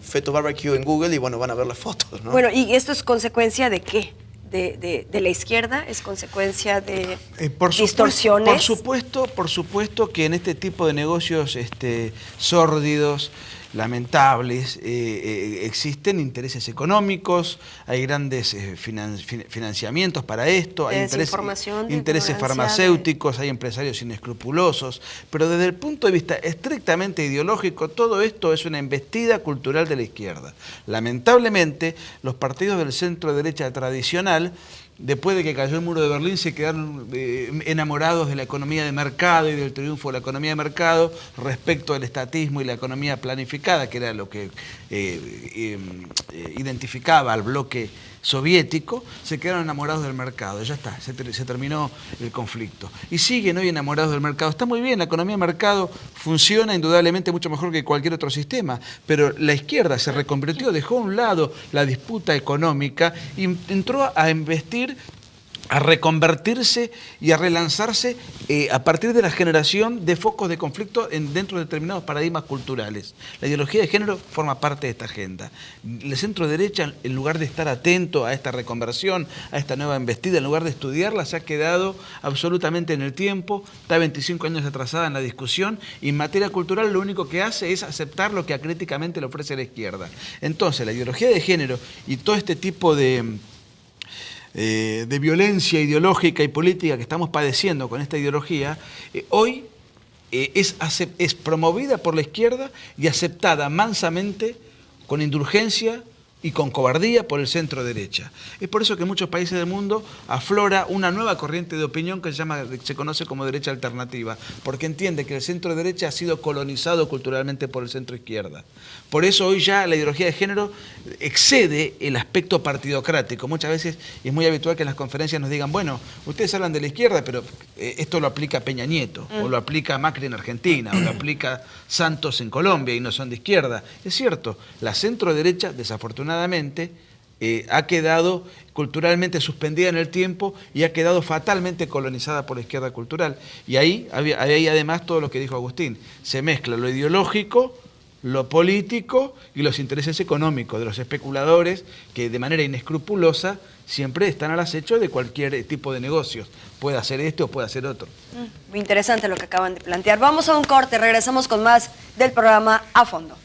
en Google y van a ver las fotos, ¿no? Bueno, ¿y esto es consecuencia de qué? ¿De la izquierda? ¿Es consecuencia de distorsiones? Por supuesto que en este tipo de negocios sórdidos, lamentables, existen intereses económicos, hay grandes financiamientos para esto, hay intereses farmacéuticos, hay empresarios inescrupulosos, pero desde el punto de vista estrictamente ideológico, todo esto es una embestida cultural de la izquierda. Lamentablemente, los partidos del centro derecha tradicional, después de que cayó el muro de Berlín, se quedaron enamorados de la economía de mercado y del triunfo de la economía de mercado respecto al estatismo y la economía planificada, que era lo que identificaba al bloque soviético. Se quedaron enamorados del mercado, ya está, se terminó el conflicto. Y siguen hoy enamorados del mercado. Está muy bien, la economía de mercado funciona indudablemente mucho mejor que cualquier otro sistema, pero la izquierda se reconvirtió, dejó a un lado la disputa económica y entró a investir, a reconvertirse y a relanzarse a partir de la generación de focos de conflicto dentro de determinados paradigmas culturales. La ideología de género forma parte de esta agenda. El centro derecha, en lugar de estar atento a esta reconversión, a esta nueva embestida, en lugar de estudiarla, se ha quedado absolutamente en el tiempo, está 25 años atrasada en la discusión, y en materia cultural lo único que hace es aceptar lo que acríticamente le ofrece la izquierda. Entonces, la ideología de género y todo este tipo de violencia ideológica y política que estamos padeciendo con esta ideología, hoy es promovida por la izquierda y aceptada mansamente, con indulgencia y con cobardía por el centro derecha. Es por eso que en muchos países del mundo aflora una nueva corriente de opinión que se conoce como derecha alternativa, porque entiende que el centro derecha ha sido colonizado culturalmente por el centro izquierda. Por eso hoy ya la ideología de género excede el aspecto partidocrático. Muchas veces es muy habitual que en las conferencias nos digan, bueno, ustedes hablan de la izquierda, pero esto lo aplica Peña Nieto, o lo aplica Macri en Argentina, o lo aplica Santos en Colombia y no son de izquierda. Es cierto, la centro derecha, desafortunadamente, ha quedado culturalmente suspendida en el tiempo y ha quedado fatalmente colonizada por la izquierda cultural. Y ahí además todo lo que dijo Agustín, se mezcla lo ideológico, lo político y los intereses económicos de los especuladores que de manera inescrupulosa siempre están al acecho de cualquier tipo de negocios. Puede hacer este o puede hacer otro. Muy interesante lo que acaban de plantear. Vamos a un corte, regresamos con más del programa A Fondo.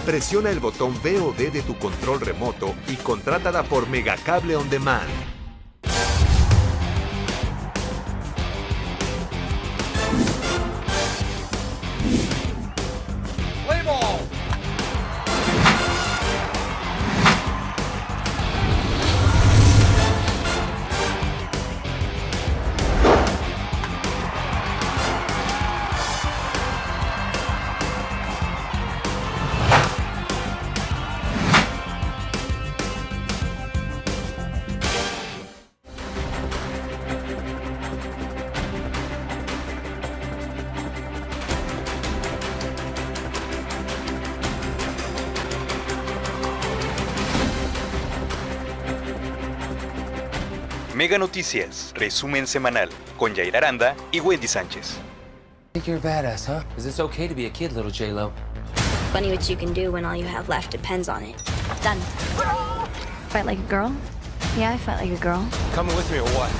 Presiona el botón VOD de tu control remoto y contrátala por Megacable On Demand. Mega Noticias, resumen semanal, con Yair Aranda y Wendy Sánchez. I think you're a badass, huh? Is this okay to be a kid, little J-Lo? Funny what you can do when all you have left depends on it. Done. Fight like a girl? Yeah, I fight like a girl. Coming with me or what?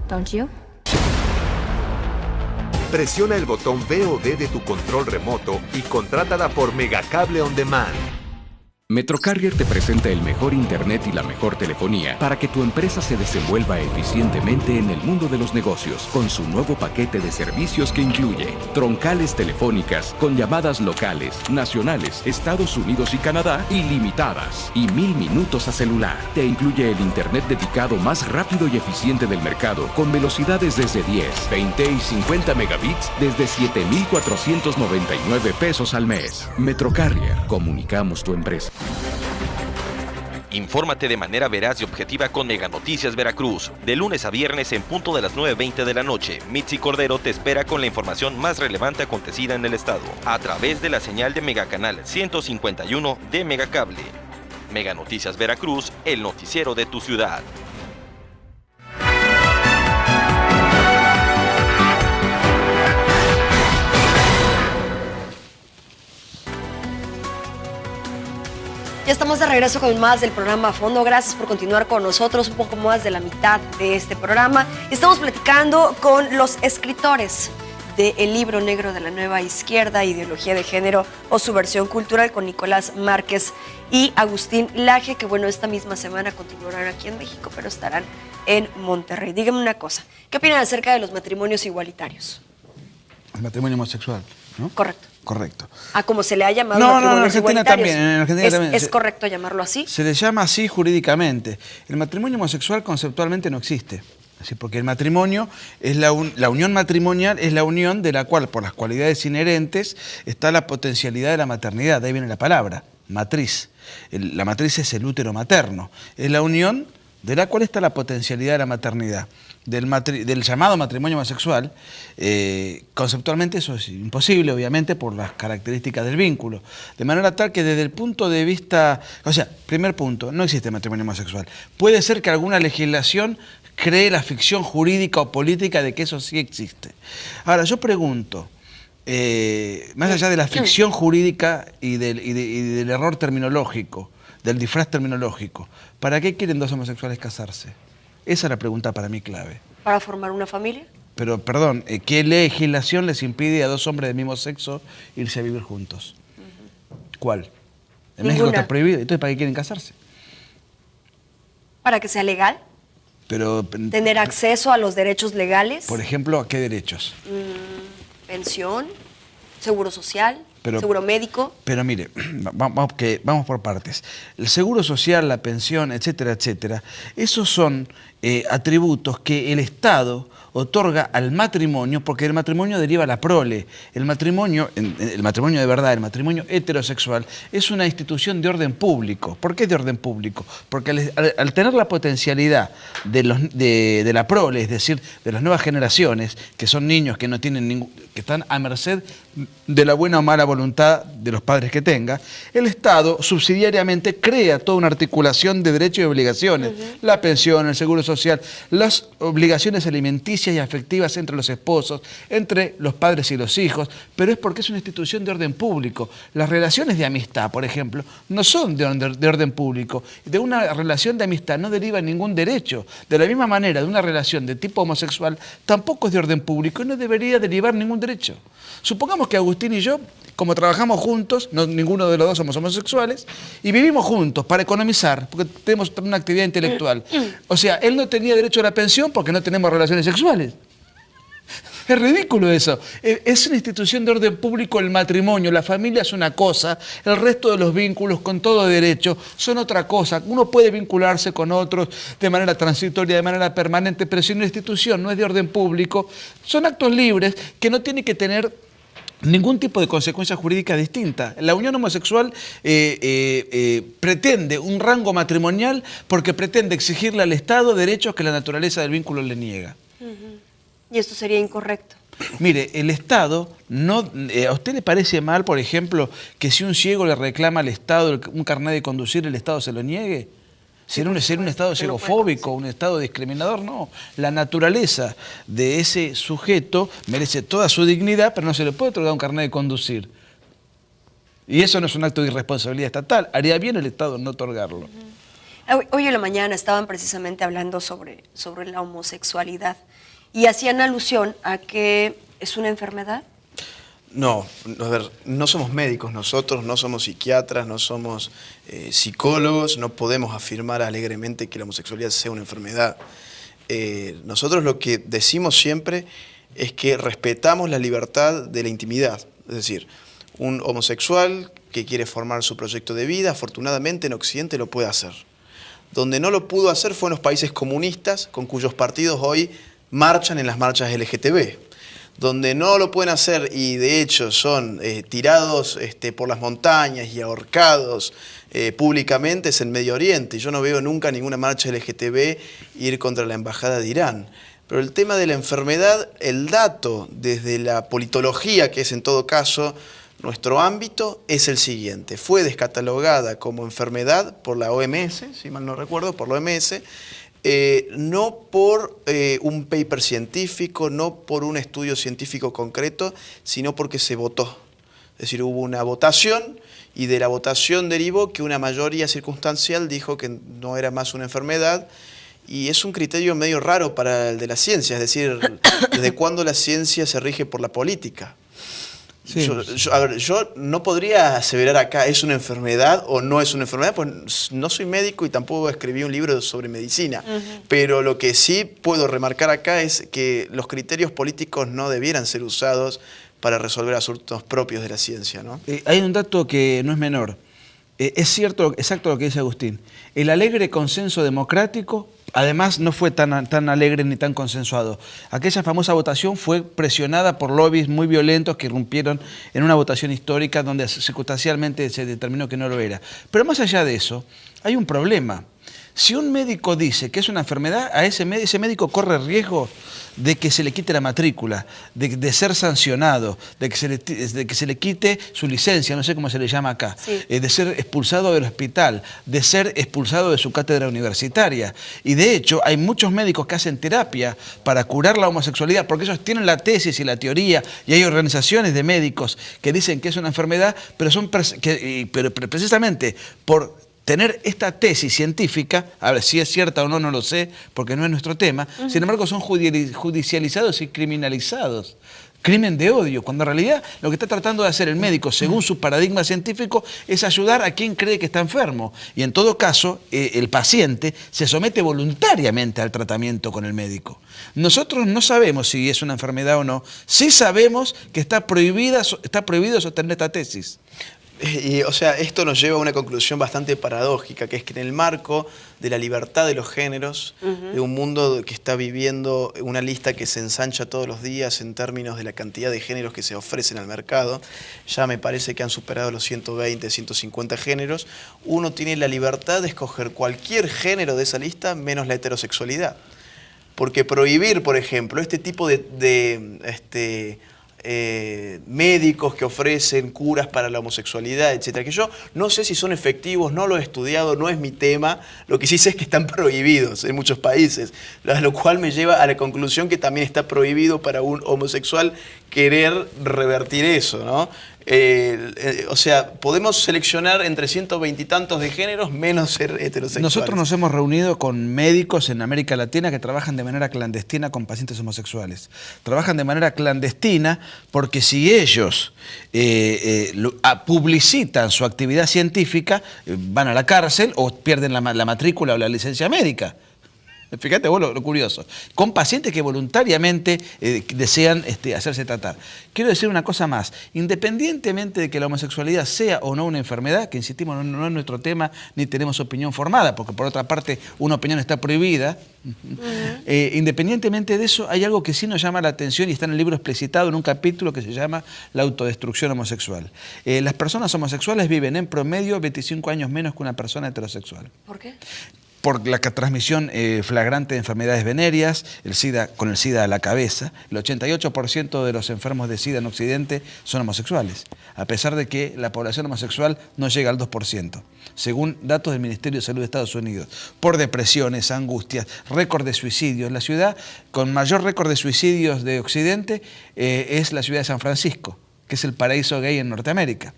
Don't you? Presiona el botón VOD de tu control remoto y contrátala por Megacable On Demand. Metrocarrier te presenta el mejor internet y la mejor telefonía para que tu empresa se desenvuelva eficientemente en el mundo de los negocios con su nuevo paquete de servicios que incluye troncales telefónicas con llamadas locales, nacionales, Estados Unidos y Canadá ilimitadas y 1000 minutos a celular. Te incluye el internet dedicado más rápido y eficiente del mercado con velocidades desde 10, 20 y 50 megabits desde 7,499 pesos al mes. Metrocarrier, comunicamos tu empresa. Infórmate de manera veraz y objetiva con Mega Noticias Veracruz. De lunes a viernes en punto de las 9:20 de la noche, Mitzi Cordero te espera con la información más relevante acontecida en el estado, a través de la señal de Megacanal 151 de Megacable. Mega Noticias Veracruz, el noticiero de tu ciudad. Ya estamos de regreso con más del programa A Fondo. Gracias por continuar con nosotros, un poco más de la mitad de este programa. Estamos platicando con los escritores del libro negro de la nueva izquierda, Ideología de Género o su versión cultural, con Nicolás Márquez y Agustín Laje, que bueno, esta misma semana continuarán aquí en México, pero estarán en Monterrey. Díganme una cosa, ¿qué opinan acerca de los matrimonios igualitarios? El matrimonio homosexual, ¿no? Correcto. Correcto. A como se le ha llamado No, matrimonios en Argentina igualitarios. también. En Argentina también. ¿Es correcto llamarlo así? Se le llama así jurídicamente. El matrimonio homosexual conceptualmente no existe. Así, porque el matrimonio es la unión matrimonial es la unión de la cual, por las cualidades inherentes, está la potencialidad de la maternidad. De ahí viene la palabra, matriz. La matriz es el útero materno. Es la unión de la cual está la potencialidad de la maternidad. Del llamado matrimonio homosexual, conceptualmente eso es imposible, obviamente, por las características del vínculo. De manera tal que desde el punto de vista... O sea, primer punto, no existe matrimonio homosexual. Puede ser que alguna legislación cree la ficción jurídica o política de que eso sí existe. Ahora, yo pregunto, más allá de la ficción jurídica y del error terminológico, del disfraz terminológico, ¿para qué quieren dos homosexuales casarse? Esa es la pregunta para mí clave. ¿Para formar una familia? Pero, perdón, ¿qué legislación les impide a dos hombres del mismo sexo irse a vivir juntos? ¿Cuál? En México está prohibido. Entonces, ¿para qué quieren casarse? ¿Para que sea legal? Pero, ¿tener acceso a los derechos legales? Por ejemplo, ¿a qué derechos? Pensión, seguro social, seguro médico. Pero mire, vamos por partes. El seguro social, la pensión, etcétera, etcétera, esos son atributos que el Estado otorga al matrimonio, porque del matrimonio deriva la prole. El matrimonio de verdad, el matrimonio heterosexual, es una institución de orden público. ¿Por qué de orden público? Porque al tener la potencialidad de la prole, es decir, de las nuevas generaciones, que son niños que no tienen que están a merced de la buena o mala voluntad de los padres que tenga, el Estado subsidiariamente crea toda una articulación de derechos y obligaciones. La pensión, el seguro social, las obligaciones alimenticias y afectivas entre los esposos, entre los padres y los hijos, pero es porque es una institución de orden público. Las relaciones de amistad, por ejemplo, no son de orden público. De una relación de amistad no deriva ningún derecho. De la misma manera, de una relación de tipo homosexual tampoco es de orden público y no debería derivar ningún derecho. Supongamos que Agustín y yo, como trabajamos juntos, ninguno de los dos somos homosexuales, y vivimos juntos para economizar, porque tenemos una actividad intelectual. O sea, él no tenía derecho a la pensión porque no tenemos relaciones sexuales. Es ridículo eso. Es una institución de orden público el matrimonio, la familia es una cosa, el resto de los vínculos con todo derecho son otra cosa. Uno puede vincularse con otros de manera transitoria, de manera permanente, pero si una institución no es de orden público, son actos libres que no tienen que tener ningún tipo de consecuencia jurídica distinta. La unión homosexual pretende un rango matrimonial porque pretende exigirle al Estado derechos que la naturaleza del vínculo le niega. Y esto sería incorrecto. Mire, el Estado, no, ¿a usted le parece mal, por ejemplo, que si un ciego le reclama al Estado un carnet de conducir, el Estado se lo niegue? ¿Ser un Estado ciegofóbico, un Estado discriminador? No. La naturaleza de ese sujeto merece toda su dignidad, pero no se le puede otorgar un carnet de conducir. Y eso no es un acto de irresponsabilidad estatal. Haría bien el Estado en no otorgarlo. Hoy en la mañana estaban precisamente hablando sobre la homosexualidad y hacían alusión a que es una enfermedad. No, a ver, no somos médicos nosotros, no somos psiquiatras, no somos psicólogos, no podemos afirmar alegremente que la homosexualidad sea una enfermedad. Nosotros lo que decimos siempre es que respetamos la libertad de la intimidad, es decir, un homosexual que quiere formar su proyecto de vida, afortunadamente en Occidente lo puede hacer. Donde no lo pudo hacer fue en los países comunistas, con cuyos partidos hoy marchan en las marchas LGTB. Donde no lo pueden hacer y de hecho son tirados por las montañas y ahorcados públicamente es en Medio Oriente. Yo no veo nunca ninguna marcha LGTB ir contra la embajada de Irán. Pero el tema de la enfermedad, el dato desde la politología, que es en todo caso nuestro ámbito, es el siguiente. Fue descatalogada como enfermedad por la OMS, si mal no recuerdo, por la OMS, no por un paper científico, no por un estudio científico concreto, sino porque se votó. Es decir, hubo una votación y de la votación derivó que una mayoría circunstancial dijo que no era más una enfermedad. Y es un criterio medio raro para el de la ciencia, es decir, ¿desde cuándo la ciencia se rige por la política? Sí. Yo no podría aseverar acá, ¿es una enfermedad o no es una enfermedad? Pues no soy médico y tampoco escribí un libro sobre medicina. Pero lo que sí puedo remarcar acá es que los criterios políticos no debieran ser usados para resolver asuntos propios de la ciencia, ¿no? Hay un dato que no es menor. Es cierto, exacto lo que dice Agustín. El alegre consenso democrático, además, no fue tan alegre ni tan consensuado. Aquella famosa votación fue presionada por lobbies muy violentos que irrumpieron en una votación histórica donde circunstancialmente se determinó que no lo era. Pero más allá de eso, hay un problema. Si un médico dice que es una enfermedad, a ese médico corre riesgo de que se le quite la matrícula, de ser sancionado, de que se le quite su licencia, no sé cómo se le llama acá, de ser expulsado del hospital, de ser expulsado de su cátedra universitaria. Y de hecho hay muchos médicos que hacen terapia para curar la homosexualidad, porque ellos tienen la tesis y la teoría, y hay organizaciones de médicos que dicen que es una enfermedad, pero precisamente por tener esta tesis científica, a ver si es cierta o no, no lo sé, porque no es nuestro tema, sin embargo son judicializados y criminalizados. Crimen de odio, cuando en realidad lo que está tratando de hacer el médico, según su paradigma científico, es ayudar a quien cree que está enfermo. Y en todo caso, el paciente se somete voluntariamente al tratamiento con el médico. Nosotros no sabemos si es una enfermedad o no, sí sabemos que está prohibido sostener esta tesis. O sea, esto nos lleva a una conclusión bastante paradójica, que es que en el marco de la libertad de los géneros, de un mundo que está viviendo una lista que se ensancha todos los días en términos de la cantidad de géneros que se ofrecen al mercado, ya me parece que han superado los 120, 150 géneros, uno tiene la libertad de escoger cualquier género de esa lista menos la heterosexualidad. Porque prohibir, por ejemplo, este tipo de médicos que ofrecen curas para la homosexualidad, etcétera, que yo no sé si son efectivos, no lo he estudiado, no es mi tema, lo que sí sé es que están prohibidos en muchos países, lo cual me lleva a la conclusión que también está prohibido para un homosexual querer revertir eso, ¿no? O sea, podemos seleccionar entre 120 y tantos de géneros menos ser heterosexuales. Nosotros nos hemos reunido con médicos en América Latina que trabajan de manera clandestina con pacientes homosexuales. Trabajan de manera clandestina porque si ellos publicitan su actividad científica, van a la cárcel o pierden la matrícula o la licencia médica. Fíjate vos lo curioso, con pacientes que voluntariamente desean hacerse tratar. Quiero decir una cosa más, independientemente de que la homosexualidad sea o no una enfermedad, que insistimos no es nuestro tema, ni tenemos opinión formada, porque por otra parte una opinión está prohibida, independientemente de eso hay algo que sí nos llama la atención y está en el libro explicitado en un capítulo que se llama La autodestrucción homosexual. Las personas homosexuales viven en promedio 25 años menos que una persona heterosexual. ¿Por qué? por la transmisión flagrante de enfermedades venéreas, el SIDA, con el SIDA a la cabeza. El 88% de los enfermos de SIDA en Occidente son homosexuales, a pesar de que la población homosexual no llega al 2%, según datos del Ministerio de Salud de Estados Unidos, por depresiones, angustias, récord de suicidios. La ciudad con mayor récord de suicidios de Occidente es la ciudad de San Francisco, que es el paraíso gay en Norteamérica.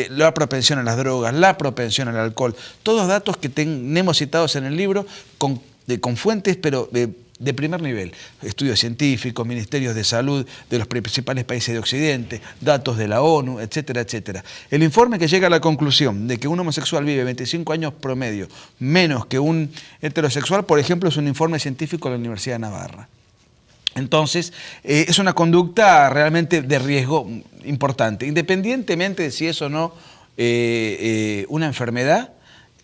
La propensión a las drogas, la propensión al alcohol, todos datos que tenemos citados en el libro con fuentes, pero de primer nivel. Estudios científicos, ministerios de salud de los principales países de Occidente, datos de la ONU, etcétera, etcétera. El informe que llega a la conclusión de que un homosexual vive 25 años promedio menos que un heterosexual, por ejemplo, es un informe científico de la Universidad de Navarra. Entonces, es una conducta realmente de riesgo importante. Independientemente de si es o no una enfermedad,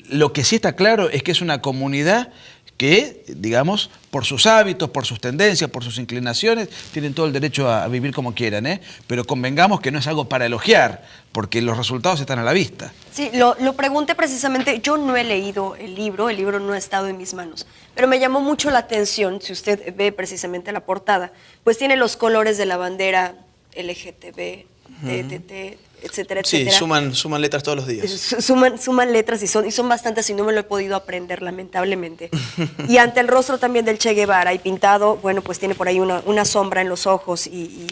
lo que sí está claro es que es una comunidad que, digamos, por sus hábitos, por sus tendencias, por sus inclinaciones, tienen todo el derecho a vivir como quieran, pero convengamos que no es algo para elogiar, porque los resultados están a la vista. Sí, lo pregunté precisamente, yo no he leído el libro no ha estado en mis manos, pero me llamó mucho la atención, si usted ve precisamente la portada, pues tiene los colores de la bandera LGTB, TTT, etcétera, etcétera. Sí, suman letras todos los días. Suman letras y son bastantes y no me lo he podido aprender, lamentablemente. Y ante el rostro también del Che Guevara y pintado, bueno, pues tiene por ahí una sombra en los ojos y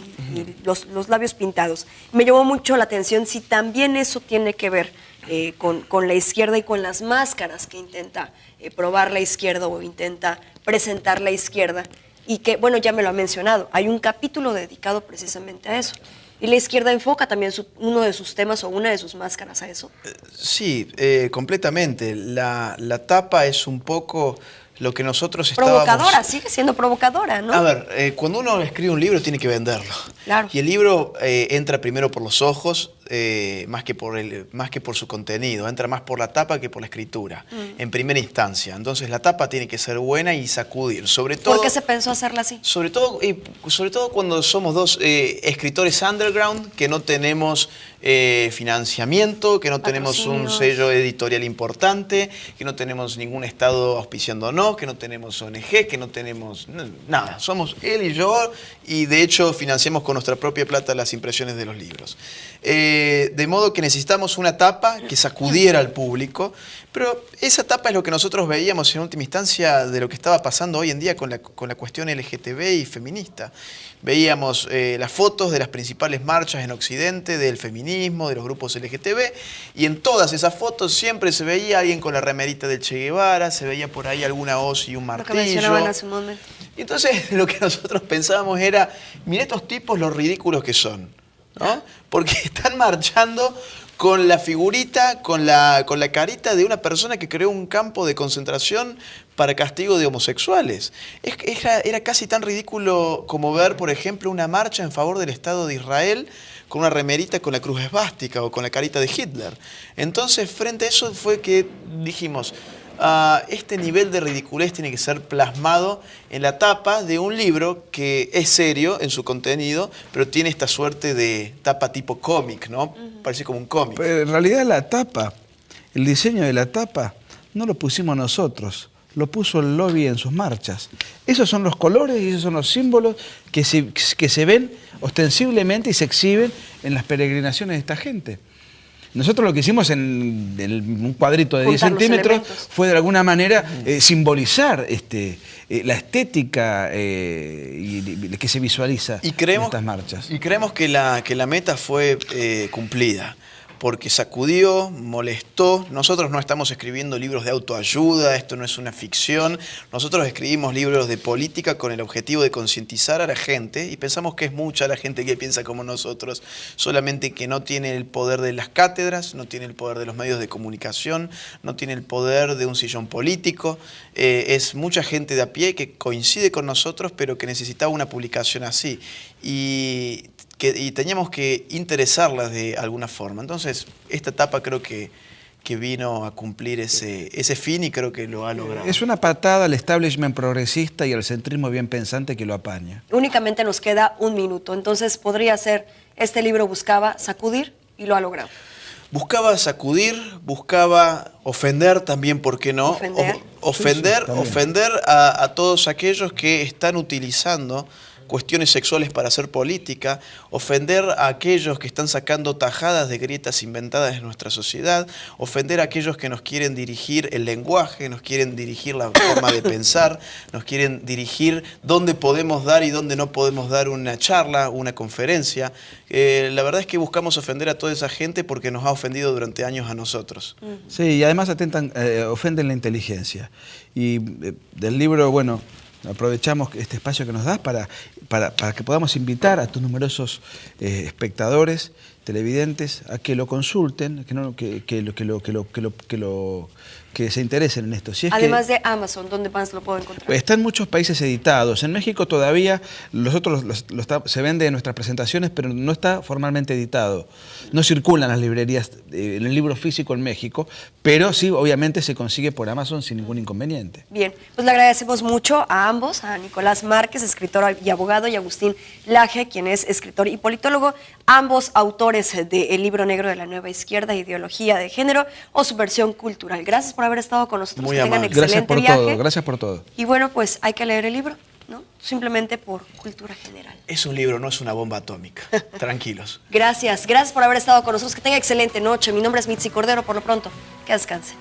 los labios pintados. Me llamó mucho la atención si también eso tiene que ver con la izquierda y con las máscaras que intenta probar la izquierda o intenta presentar la izquierda. Y que, bueno, ya me lo ha mencionado, hay un capítulo dedicado precisamente a eso. ¿Y la izquierda enfoca también uno de sus temas o una de sus máscaras a eso? Sí, completamente. La tapa es un poco lo que nosotros estábamos... Provocadora, sigue siendo provocadora, ¿no? A ver, cuando uno escribe un libro tiene que venderlo. Claro. Y el libro entra primero por los ojos, más que por su contenido. Entra más por la tapa que por la escritura, en primera instancia. Entonces la tapa tiene que ser buena y sacudir. Sobre todo, ¿por qué se pensó hacerla así? Sobre todo cuando somos dos escritores underground que no tenemos financiamiento, que no tenemos un sello editorial importante, que no tenemos ningún estado auspiciándonos, que no tenemos ONG, que no tenemos nada. Somos él y yo, y de hecho financiamos con nuestra propia plata las impresiones de los libros. De modo que necesitamos una tapa que sacudiera al público, pero esa tapa es lo que nosotros veíamos en última instancia de lo que estaba pasando hoy en día con la cuestión LGTB y feminista. Veíamos las fotos de las principales marchas en Occidente, del feminismo, de los grupos LGTB, y en todas esas fotos siempre se veía alguien con la remerita del Che Guevara, se veía por ahí alguna hoz y un martillo. Lo que mencionaban hace un momento. Y entonces lo que nosotros pensábamos era, mira estos tipos los ridículos que son, ¿no? Porque están marchando con la figurita, con la carita de una persona que creó un campo de concentración para castigo de homosexuales. Era casi tan ridículo como ver, por ejemplo, una marcha en favor del Estado de Israel con una remerita con la cruz esvástica o con la carita de Hitler. Entonces, frente a eso fue que dijimos, este nivel de ridiculez tiene que ser plasmado en la tapa de un libro que es serio en su contenido, pero tiene esta suerte de tapa tipo cómic, ¿no? Parece como un cómic. Pero en realidad la tapa, el diseño de la tapa, no lo pusimos nosotros, lo puso el lobby en sus marchas. Esos son los colores y esos son los símbolos que se ven ostensiblemente y se exhiben en las peregrinaciones de esta gente. Nosotros lo que hicimos en un cuadrito de 10 centímetros fue de alguna manera simbolizar la estética que se visualiza en estas marchas. Y creemos que la meta fue cumplida, porque sacudió, molestó. Nosotros no estamos escribiendo libros de autoayuda, esto no es una ficción. Nosotros escribimos libros de política con el objetivo de concientizar a la gente, y pensamos que es mucha la gente que piensa como nosotros, solamente que no tiene el poder de las cátedras, no tiene el poder de los medios de comunicación, no tiene el poder de un sillón político. Es mucha gente de a pie que coincide con nosotros, pero que necesitaba una publicación así. Y teníamos que interesarlas de alguna forma. Entonces, esta etapa creo que vino a cumplir ese fin, y creo que lo ha logrado. Es una patada al establishment progresista y al centrismo bien pensante que lo apaña. Únicamente nos queda un minuto, entonces podría ser, este libro buscaba sacudir y lo ha logrado. buscaba sacudir, buscaba ofender también, ¿por qué no? Ofender a todos aquellos que están utilizando cuestiones sexuales para hacer política, ofender a aquellos que están sacando tajadas de grietas inventadas en nuestra sociedad, ofender a aquellos que nos quieren dirigir el lenguaje, nos quieren dirigir la forma de pensar, nos quieren dirigir dónde podemos dar y dónde no podemos dar una charla, una conferencia. La verdad es que buscamos ofender a toda esa gente porque nos ha ofendido durante años a nosotros. Sí, y además ofenden la inteligencia. Y del libro, bueno, aprovechamos este espacio que nos das para que podamos invitar a tus numerosos espectadores, televidentes, a que lo consulten, que se interesen en esto. Si es además de Amazon, ¿dónde más lo puedo encontrar? Está en muchos países editados. En México todavía se vende en nuestras presentaciones, pero no está formalmente editado. No circulan las librerías en el libro físico en México, pero sí, obviamente, se consigue por Amazon sin ningún inconveniente. Bien, pues le agradecemos mucho a ambos, a Nicolás Márquez, escritor y abogado, y Agustín Laje, quien es escritor y politólogo, ambos autores del libro negro de la nueva izquierda, Ideología de Género o Subversión Cultural. Gracias por haber estado con nosotros. Muy que tengan amable. Excelente viaje. Gracias por todo. Y bueno, pues hay que leer el libro, ¿no? Simplemente por cultura general. Es un libro, no es una bomba atómica. Tranquilos. Gracias por haber estado con nosotros. Que tenga excelente noche. Mi nombre es Mitzi Cordero. Por lo pronto, que descanse.